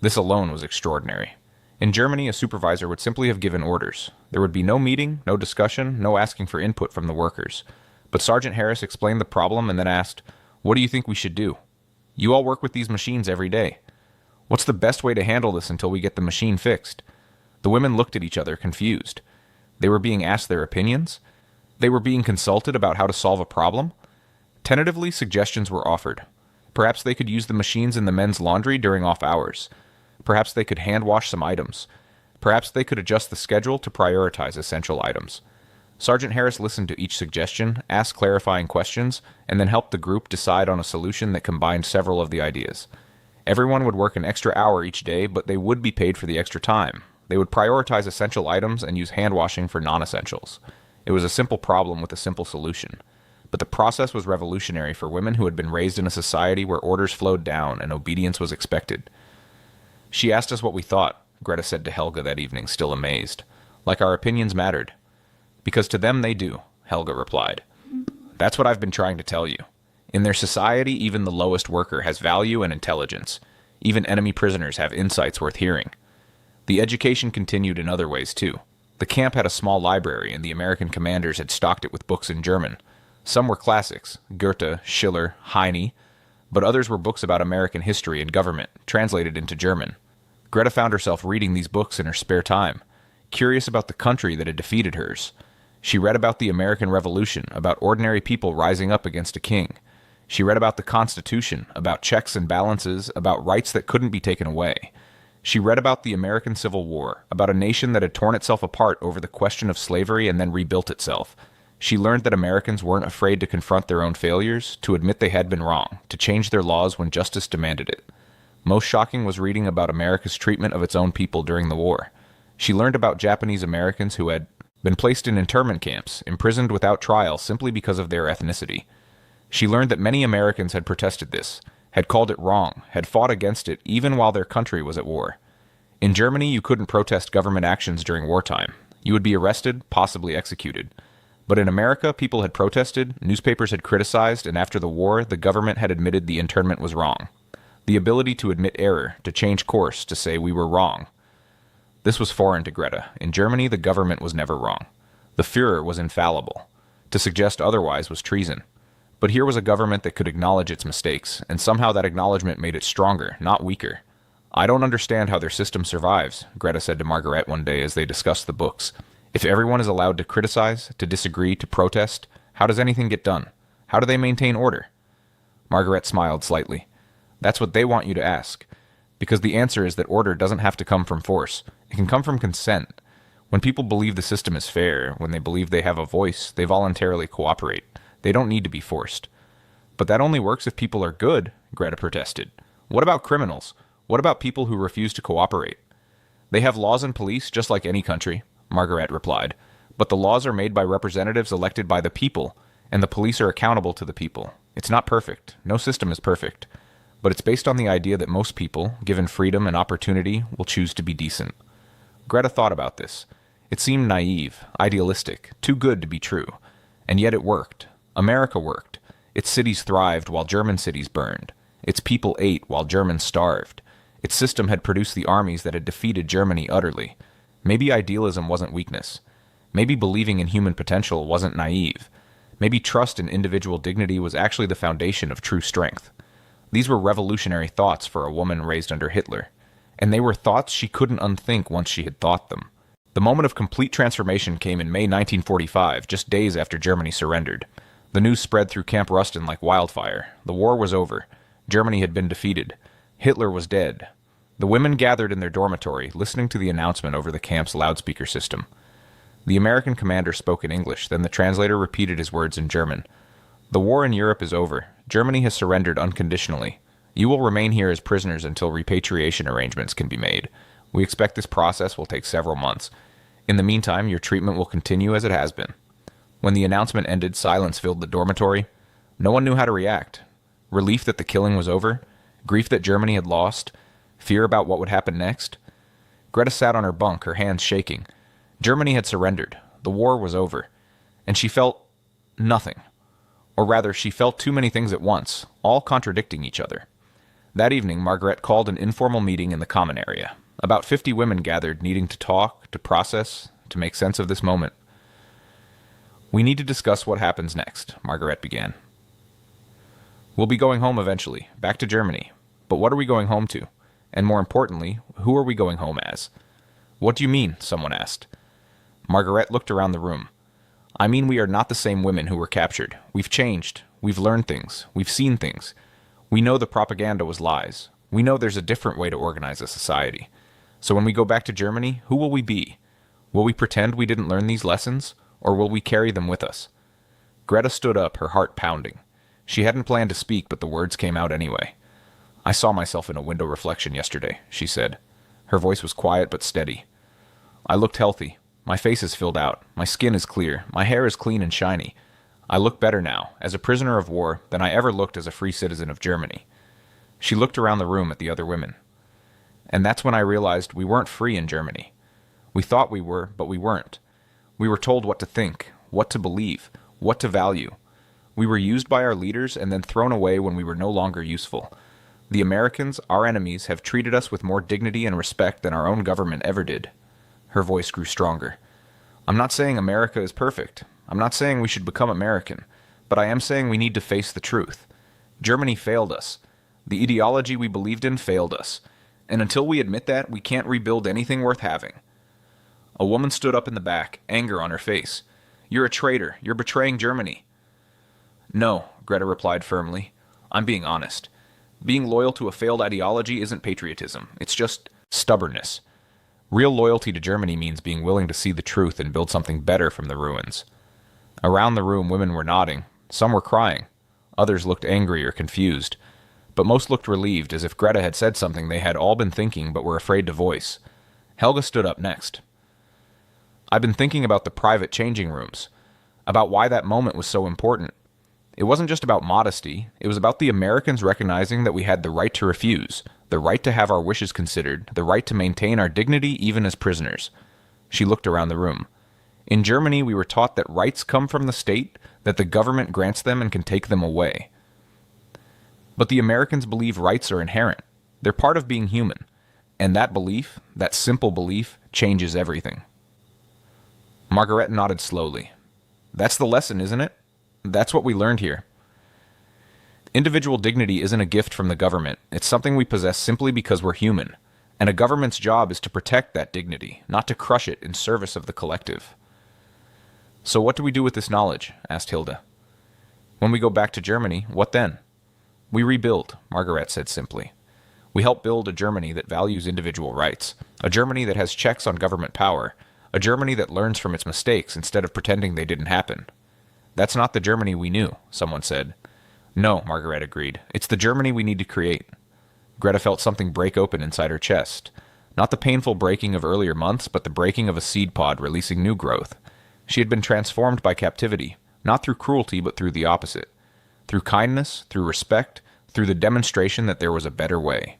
This alone was extraordinary. In Germany, a supervisor would simply have given orders. There would be no meeting, no discussion, no asking for input from the workers. But Sergeant Harris explained the problem and then asked, "What do you think we should do? You all work with these machines every day. What's the best way to handle this until we get the machine fixed?" The women looked at each other, confused. They were being asked their opinions? They were being consulted about how to solve a problem? Tentatively, suggestions were offered. Perhaps they could use the machines in the men's laundry during off hours. Perhaps they could hand wash some items. Perhaps they could adjust the schedule to prioritize essential items. Sergeant Harris listened to each suggestion, asked clarifying questions, and then helped the group decide on a solution that combined several of the ideas. Everyone would work an extra hour each day, but they would be paid for the extra time. They would prioritize essential items and use hand washing for non-essentials. It was a simple problem with a simple solution. But the process was revolutionary for women who had been raised in a society where orders flowed down and obedience was expected. "She asked us what we thought," Greta said to Helga that evening, still amazed. "Like our opinions mattered." "Because to them they do," Helga replied. "That's what I've been trying to tell you. In their society, even the lowest worker has value and intelligence. Even enemy prisoners have insights worth hearing." The education continued in other ways, too. The camp had a small library, and the American commanders had stocked it with books in German. Some were classics, Goethe, Schiller, Heine, but others were books about American history and government, translated into German. Greta found herself reading these books in her spare time, curious about the country that had defeated hers. She read about the American Revolution, about ordinary people rising up against a king. She read about the Constitution, about checks and balances, about rights that couldn't be taken away. She read about the American Civil War, about a nation that had torn itself apart over the question of slavery and then rebuilt itself. She learned that Americans weren't afraid to confront their own failures, to admit they had been wrong, to change their laws when justice demanded it. Most shocking was reading about America's treatment of its own people during the war. She learned about Japanese Americans who had been placed in internment camps, imprisoned without trial simply because of their ethnicity. She learned that many Americans had protested this, had called it wrong, had fought against it even while their country was at war. In Germany, you couldn't protest government actions during wartime. You would be arrested, possibly executed. But in America, people had protested, newspapers had criticized, and after the war, the government had admitted the internment was wrong. The ability to admit error, to change course, to say we were wrong. This was foreign to Greta. In Germany, the government was never wrong. The Führer was infallible. To suggest otherwise was treason. But here was a government that could acknowledge its mistakes, and somehow that acknowledgement made it stronger, not weaker. "I don't understand how their system survives," Greta said to Margaret one day as they discussed the books. "If everyone is allowed to criticize, to disagree, to protest, how does anything get done? How do they maintain order?" Margaret smiled slightly. "That's what they want you to ask. Because the answer is that order doesn't have to come from force. It can come from consent. When people believe the system is fair, when they believe they have a voice, they voluntarily cooperate. They don't need to be forced." "But that only works if people are good," Greta protested. "What about criminals? What about people who refuse to cooperate?" "They have laws and police just like any country," Margaret replied. "But the laws are made by representatives elected by the people, and the police are accountable to the people. It's not perfect. No system is perfect. But it's based on the idea that most people, given freedom and opportunity, will choose to be decent." Greta thought about this. It seemed naive, idealistic, too good to be true. And yet it worked. America worked. Its cities thrived while German cities burned. Its people ate while Germans starved. Its system had produced the armies that had defeated Germany utterly. Maybe idealism wasn't weakness. Maybe believing in human potential wasn't naive. Maybe trust in individual dignity was actually the foundation of true strength. These were revolutionary thoughts for a woman raised under Hitler. And they were thoughts she couldn't unthink once she had thought them. The moment of complete transformation came in May 1945, just days after Germany surrendered. The news spread through Camp Rustin like wildfire. The war was over. Germany had been defeated. Hitler was dead. The women gathered in their dormitory, listening to the announcement over the camp's loudspeaker system. The American commander spoke in English, then the translator repeated his words in German. "The war in Europe is over. Germany has surrendered unconditionally. You will remain here as prisoners until repatriation arrangements can be made. We expect this process will take several months. In the meantime, your treatment will continue as it has been." When the announcement ended, silence filled the dormitory. No one knew how to react. Relief that the killing was over? Grief that Germany had lost? Fear about what would happen next? Greta sat on her bunk, her hands shaking. Germany had surrendered. The war was over. And she felt nothing. Or rather, she felt too many things at once, all contradicting each other. That evening, Margaret called an informal meeting in the common area. About 50 women gathered, needing to talk, to process, to make sense of this moment. "We need to discuss what happens next," Margaret began. "We'll be going home eventually, back to Germany. But what are we going home to? And more importantly, who are we going home as?" "What do you mean?" someone asked. Margaret looked around the room. "I mean we are not the same women who were captured. We've changed. We've learned things. We've seen things. We know the propaganda was lies. We know there's a different way to organize a society. So when we go back to Germany, who will we be? Will we pretend we didn't learn these lessons? Or will we carry them with us?" Greta stood up, her heart pounding. She hadn't planned to speak, but the words came out anyway. "I saw myself in a window reflection yesterday," she said. Her voice was quiet but steady. "I looked healthy. My face is filled out. My skin is clear. My hair is clean and shiny. I look better now, as a prisoner of war, than I ever looked as a free citizen of Germany." She looked around the room at the other women. "And that's when I realized we weren't free in Germany. We thought we were, but we weren't. We were told what to think, what to believe, what to value. We were used by our leaders and then thrown away when we were no longer useful. The Americans, our enemies, have treated us with more dignity and respect than our own government ever did." Her voice grew stronger. "I'm not saying America is perfect. I'm not saying we should become American. But I am saying we need to face the truth. Germany failed us. The ideology we believed in failed us. And until we admit that, we can't rebuild anything worth having." A woman stood up in the back, anger on her face. "You're a traitor. You're betraying Germany." "No," Greta replied firmly. "I'm being honest. Being loyal to a failed ideology isn't patriotism. It's just stubbornness. Real loyalty to Germany means being willing to see the truth and build something better from the ruins." Around the room, women were nodding. Some were crying. Others looked angry or confused. But most looked relieved, as if Greta had said something they had all been thinking but were afraid to voice. Helga stood up next. "I've been thinking about the private changing rooms, about why that moment was so important. It wasn't just about modesty, it was about the Americans recognizing that we had the right to refuse, the right to have our wishes considered, the right to maintain our dignity even as prisoners." She looked around the room. "In Germany, we were taught that rights come from the state, that the government grants them and can take them away. But the Americans believe rights are inherent. They're part of being human. And that belief, that simple belief, changes everything." Margaret nodded slowly. "That's the lesson, isn't it? That's what we learned here. Individual dignity isn't a gift from the government. It's something we possess simply because we're human. And a government's job is to protect that dignity, not to crush it in service of the collective." "So what do we do with this knowledge?" asked Hilda. "When we go back to Germany, what then?" "We rebuild," Margaret said simply. "We help build a Germany that values individual rights, a Germany that has checks on government power, a Germany that learns from its mistakes instead of pretending they didn't happen." "That's not the Germany we knew," someone said. "No," Margaret agreed. "It's the Germany we need to create." Greta felt something break open inside her chest. Not the painful breaking of earlier months, but the breaking of a seed pod releasing new growth. She had been transformed by captivity, not through cruelty, but through the opposite. Through kindness, through respect, through the demonstration that there was a better way.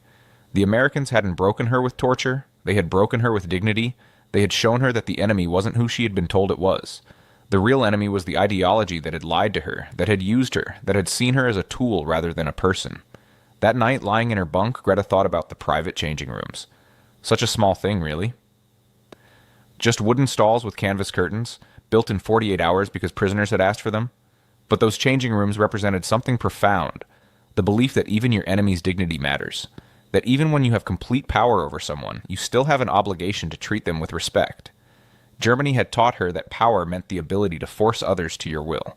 The Americans hadn't broken her with torture. They had broken her with dignity. They had shown her that the enemy wasn't who she had been told it was. The real enemy was the ideology that had lied to her, that had used her, that had seen her as a tool rather than a person. That night, lying in her bunk, Greta thought about the private changing rooms. Such a small thing, really. Just wooden stalls with canvas curtains, built in 48 hours because prisoners had asked for them. But those changing rooms represented something profound, the belief that even your enemy's dignity matters, that even when you have complete power over someone, you still have an obligation to treat them with respect. Germany had taught her that power meant the ability to force others to your will.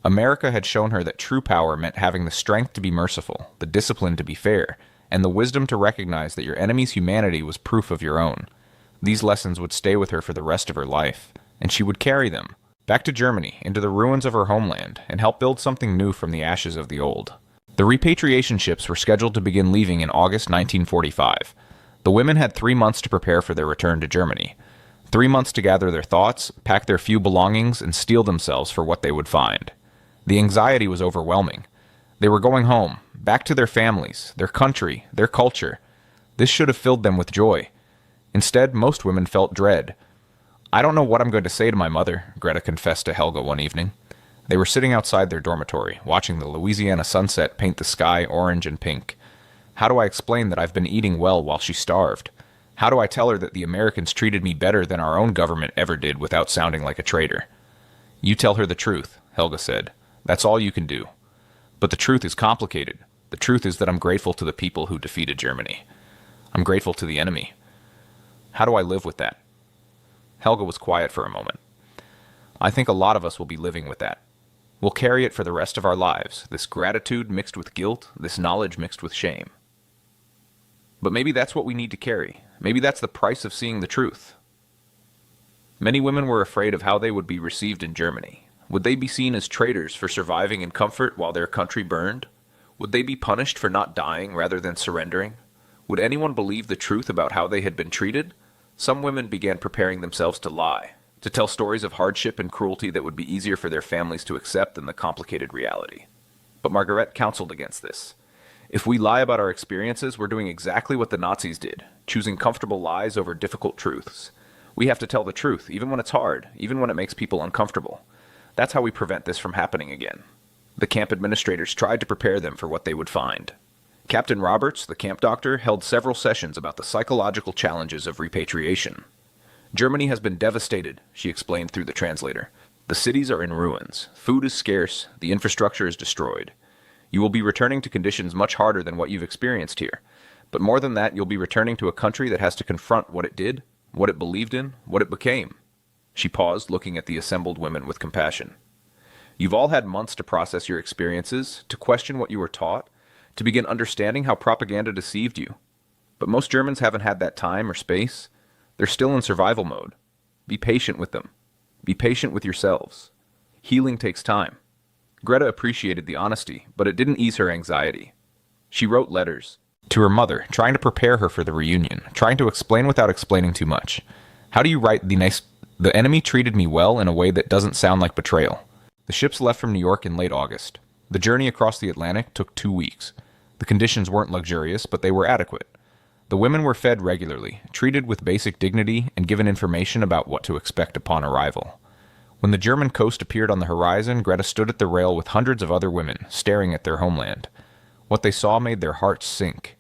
America had shown her that true power meant having the strength to be merciful, the discipline to be fair, and the wisdom to recognize that your enemy's humanity was proof of your own. These lessons would stay with her for the rest of her life, and she would carry them back to Germany, into the ruins of her homeland, and help build something new from the ashes of the old. The repatriation ships were scheduled to begin leaving in August 1945. The women had 3 months to prepare for their return to Germany. 3 months to gather their thoughts, pack their few belongings, and steel themselves for what they would find. The anxiety was overwhelming. They were going home, back to their families, their country, their culture. This should have filled them with joy. Instead, most women felt dread. "I don't know what I'm going to say to my mother," Greta confessed to Helga one evening. They were sitting outside their dormitory, watching the Louisiana sunset paint the sky orange and pink. "How do I explain that I've been eating well while she starved? How do I tell her that the Americans treated me better than our own government ever did without sounding like a traitor?" "You tell her the truth," Helga said. "That's all you can do." "But the truth is complicated. The truth is that I'm grateful to the people who defeated Germany. I'm grateful to the enemy. How do I live with that?" Helga was quiet for a moment. "I think a lot of us will be living with that. We'll carry it for the rest of our lives, this gratitude mixed with guilt, this knowledge mixed with shame. But maybe that's what we need to carry. Maybe that's the price of seeing the truth." Many women were afraid of how they would be received in Germany. Would they be seen as traitors for surviving in comfort while their country burned? Would they be punished for not dying rather than surrendering? Would anyone believe the truth about how they had been treated? Some women began preparing themselves to lie, to tell stories of hardship and cruelty that would be easier for their families to accept than the complicated reality. But Margaret counseled against this. If we lie about our experiences, we're doing exactly what the Nazis did, choosing comfortable lies over difficult truths. We have to tell the truth, even when it's hard, even when it makes people uncomfortable. That's how we prevent this from happening again. The camp administrators tried to prepare them for what they would find. Captain Roberts, the camp doctor, held several sessions about the psychological challenges of repatriation. "Germany has been devastated," she explained through the translator. "The cities are in ruins. Food is scarce. The infrastructure is destroyed. You will be returning to conditions much harder than what you've experienced here. But more than that, you'll be returning to a country that has to confront what it did, what it believed in, what it became." She paused, looking at the assembled women with compassion. "You've all had months to process your experiences, to question what you were taught, to begin understanding how propaganda deceived you. But most Germans haven't had that time or space. They're still in survival mode. Be patient with them. Be patient with yourselves. Healing takes time." Greta appreciated the honesty, but it didn't ease her anxiety. She wrote letters to her mother, trying to prepare her for the reunion, trying to explain without explaining too much. How do you write the enemy treated me well in a way that doesn't sound like betrayal? The ships left from New York in late August. The journey across the Atlantic took 2 weeks. The conditions weren't luxurious, but they were adequate. The women were fed regularly, treated with basic dignity, and given information about what to expect upon arrival. When the German coast appeared on the horizon, Greta stood at the rail with hundreds of other women, staring at their homeland. What they saw made their hearts sink.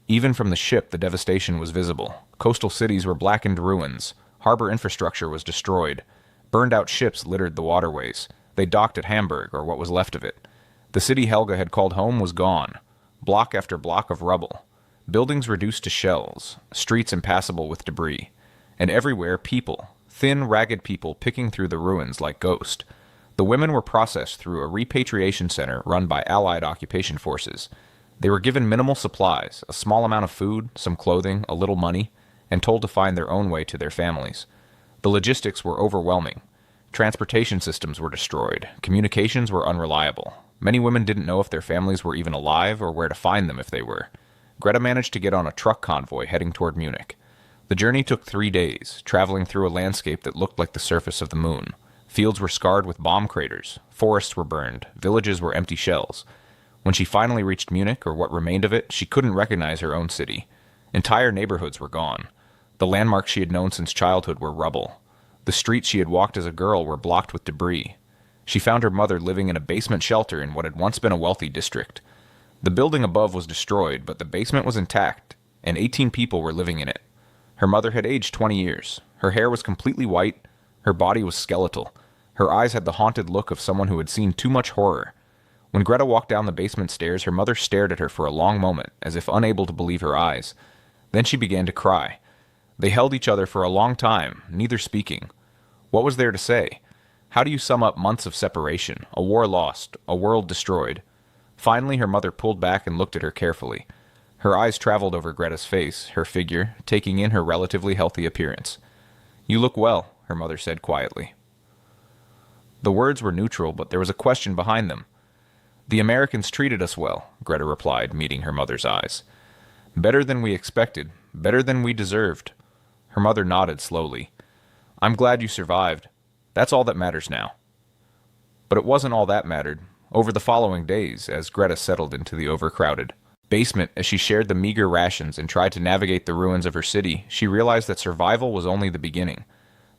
Even from the ship, the devastation was visible. Coastal cities were blackened ruins. Harbor infrastructure was destroyed. Burned-out ships littered the waterways. They docked at Hamburg, or what was left of it. The city Helga had called home was gone. Block after block of rubble. Buildings reduced to shells. Streets impassable with debris. And everywhere, people. Thin, ragged people picking through the ruins like ghosts. The women were processed through a repatriation center run by Allied occupation forces. They were given minimal supplies, a small amount of food, some clothing, a little money, and told to find their own way to their families. The logistics were overwhelming. Transportation systems were destroyed. Communications were unreliable. Many women didn't know if their families were even alive or where to find them if they were. Greta managed to get on a truck convoy heading toward Munich. The journey took 3 days, traveling through a landscape that looked like the surface of the moon. Fields were scarred with bomb craters. Forests were burned. Villages were empty shells. When she finally reached Munich, or what remained of it, she couldn't recognize her own city. Entire neighborhoods were gone. The landmarks she had known since childhood were rubble. The streets she had walked as a girl were blocked with debris. She found her mother living in a basement shelter in what had once been a wealthy district. The building above was destroyed, but the basement was intact, and 18 people were living in it. Her mother had aged 20 years. Her hair was completely white. Her body was skeletal. Her eyes had the haunted look of someone who had seen too much horror. When Greta walked down the basement stairs, her mother stared at her for a long moment, as if unable to believe her eyes. Then she began to cry. They held each other for a long time, neither speaking. What was there to say? How do you sum up months of separation, a war lost, a world destroyed? Finally, her mother pulled back and looked at her carefully. Her eyes traveled over Greta's face, her figure, taking in her relatively healthy appearance. "You look well," her mother said quietly. The words were neutral, but there was a question behind them. "The Americans treated us well," Greta replied, meeting her mother's eyes. "Better than we expected, better than we deserved." Her mother nodded slowly. "I'm glad you survived. That's all that matters now." But it wasn't all that mattered. Over the following days, as Greta settled into the overcrowded basement, as she shared the meager rations and tried to navigate the ruins of her city, she realized that survival was only the beginning.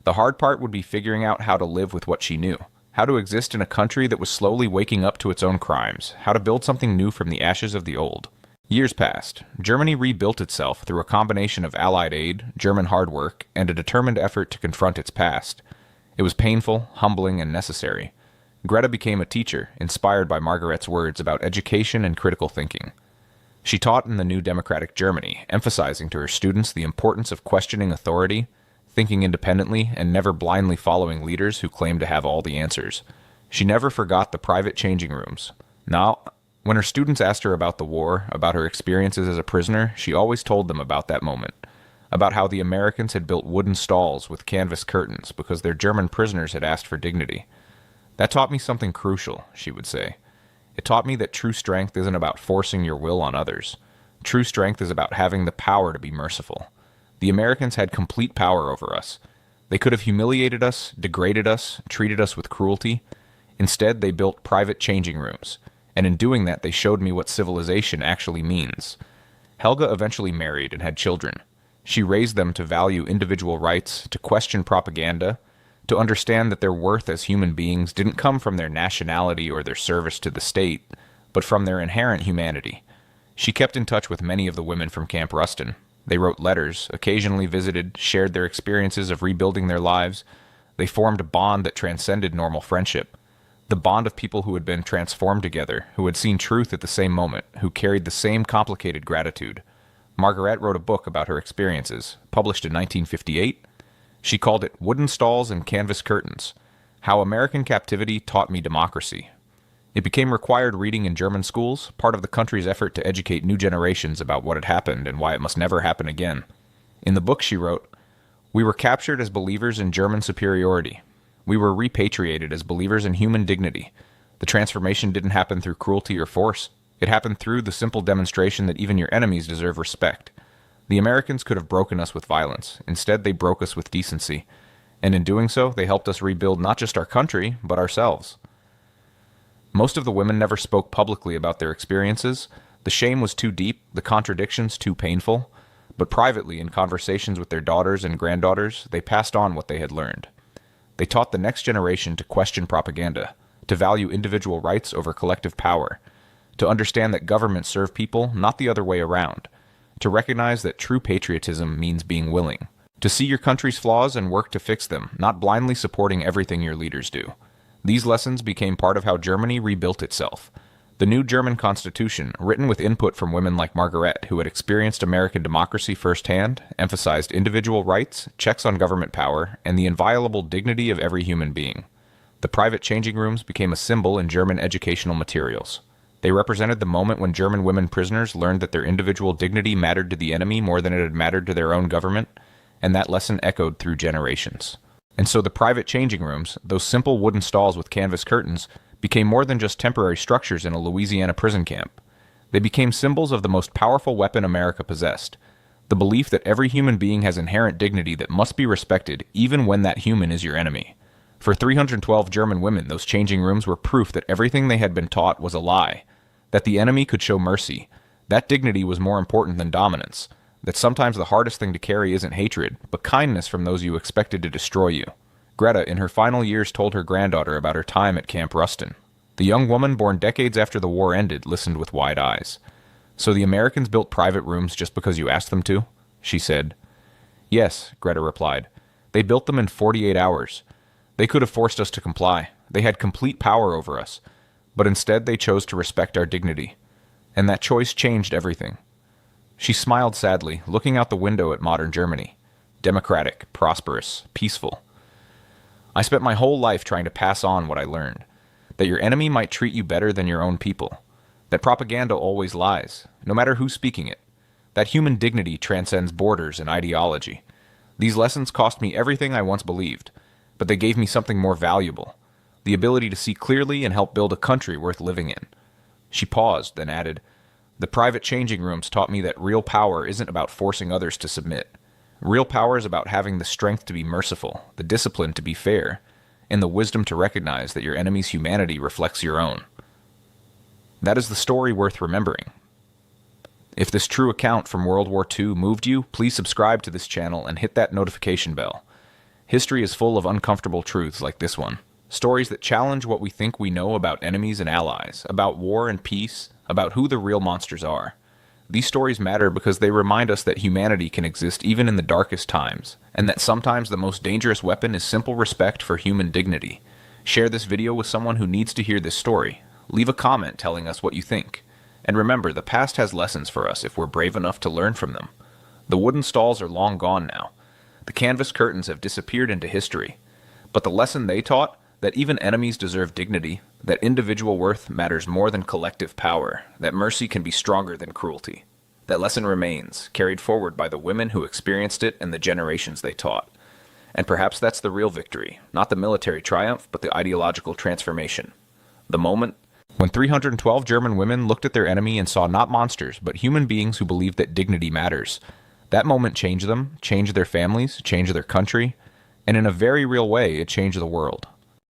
The hard part would be figuring out how to live with what she knew, how to exist in a country that was slowly waking up to its own crimes, how to build something new from the ashes of the old. Years passed. Germany rebuilt itself through a combination of Allied aid, German hard work, and a determined effort to confront its past. It was painful, humbling, and necessary. Greta became a teacher, inspired by Margaret's words about education and critical thinking. She taught in the new democratic Germany, emphasizing to her students the importance of questioning authority, thinking independently, and never blindly following leaders who claimed to have all the answers. She never forgot the private changing rooms. Now, when her students asked her about the war, about her experiences as a prisoner, she always told them about that moment, about how the Americans had built wooden stalls with canvas curtains because their German prisoners had asked for dignity. "That taught me something crucial," she would say. "It taught me that true strength isn't about forcing your will on others. True strength is about having the power to be merciful. The Americans had complete power over us. They could have humiliated us, degraded us, treated us with cruelty. Instead, they built private changing rooms, and in doing that, they showed me what civilization actually means." Helga eventually married and had children. She raised them to value individual rights, to question propaganda, to understand that their worth as human beings didn't come from their nationality or their service to the state, but from their inherent humanity. She kept in touch with many of the women from Camp Rustin. They wrote letters, occasionally visited, shared their experiences of rebuilding their lives. They formed a bond that transcended normal friendship. The bond of people who had been transformed together, who had seen truth at the same moment, who carried the same complicated gratitude. Margaret wrote a book about her experiences, published in 1958. She called it Wooden Stalls and Canvas Curtains: How American Captivity Taught Me Democracy. It became required reading in German schools, part of the country's effort to educate new generations about what had happened and why it must never happen again. In the book she wrote, "We were captured as believers in German superiority. We were repatriated as believers in human dignity. The transformation didn't happen through cruelty or force. It happened through the simple demonstration that even your enemies deserve respect. The Americans could have broken us with violence. Instead, they broke us with decency. And in doing so, they helped us rebuild not just our country, but ourselves." Most of the women never spoke publicly about their experiences. The shame was too deep, the contradictions too painful. But privately, in conversations with their daughters and granddaughters, they passed on what they had learned. They taught the next generation to question propaganda, to value individual rights over collective power, to understand that governments serve people, not the other way around, to recognize that true patriotism means being willing, to see your country's flaws and work to fix them, not blindly supporting everything your leaders do. These lessons became part of how Germany rebuilt itself. The new German constitution, written with input from women like Margaret, who had experienced American democracy firsthand, emphasized individual rights, checks on government power, and the inviolable dignity of every human being. The private changing rooms became a symbol in German educational materials. They represented the moment when German women prisoners learned that their individual dignity mattered to the enemy more than it had mattered to their own government, and that lesson echoed through generations. And so the private changing rooms, those simple wooden stalls with canvas curtains, became more than just temporary structures in a Louisiana prison camp. They became symbols of the most powerful weapon America possessed: the belief that every human being has inherent dignity that must be respected even when that human is your enemy. For 312 German women, those changing rooms were proof that everything they had been taught was a lie, that the enemy could show mercy. That dignity was more important than dominance. that sometimes the hardest thing to carry isn't hatred, but kindness from those you expected to destroy you. Greta, in her final years, told her granddaughter about her time at Camp Rustin. The young woman, born decades after the war ended, listened with wide eyes. "So the Americans built private rooms just because you asked them to?" she said. "Yes," Greta replied. "They built them in 48 hours. They could have forced us to comply. They had complete power over us. But instead they chose to respect our dignity. And that choice changed everything." She smiled sadly, looking out the window at modern Germany. Democratic, prosperous, peaceful. "I spent my whole life trying to pass on what I learned. That your enemy might treat you better than your own people. That propaganda always lies, no matter who's speaking it. That human dignity transcends borders and ideology. These lessons cost me everything I once believed, but they gave me something more valuable. The ability to see clearly and help build a country worth living in." She paused, then added, "The private changing rooms taught me that real power isn't about forcing others to submit. Real power is about having the strength to be merciful, the discipline to be fair, and the wisdom to recognize that your enemy's humanity reflects your own." That is the story worth remembering. If this true account from World War II moved you, please subscribe to this channel and hit that notification bell. History is full of uncomfortable truths like this one. Stories that challenge what we think we know about enemies and allies, about war and peace, about who the real monsters are. These stories matter because they remind us that humanity can exist even in the darkest times, and that sometimes the most dangerous weapon is simple respect for human dignity. Share this video with someone who needs to hear this story. Leave a comment telling us what you think. And remember, the past has lessons for us if we're brave enough to learn from them. The wooden stalls are long gone now. The canvas curtains have disappeared into history. But the lesson they taught, that even enemies deserve dignity, that individual worth matters more than collective power, that mercy can be stronger than cruelty. That lesson remains, carried forward by the women who experienced it and the generations they taught. And perhaps that's the real victory, not the military triumph, but the ideological transformation. The moment when 312 German women looked at their enemy and saw not monsters, but human beings who believed that dignity matters. That moment changed them, changed their families, changed their country, and in a very real way, it changed the world.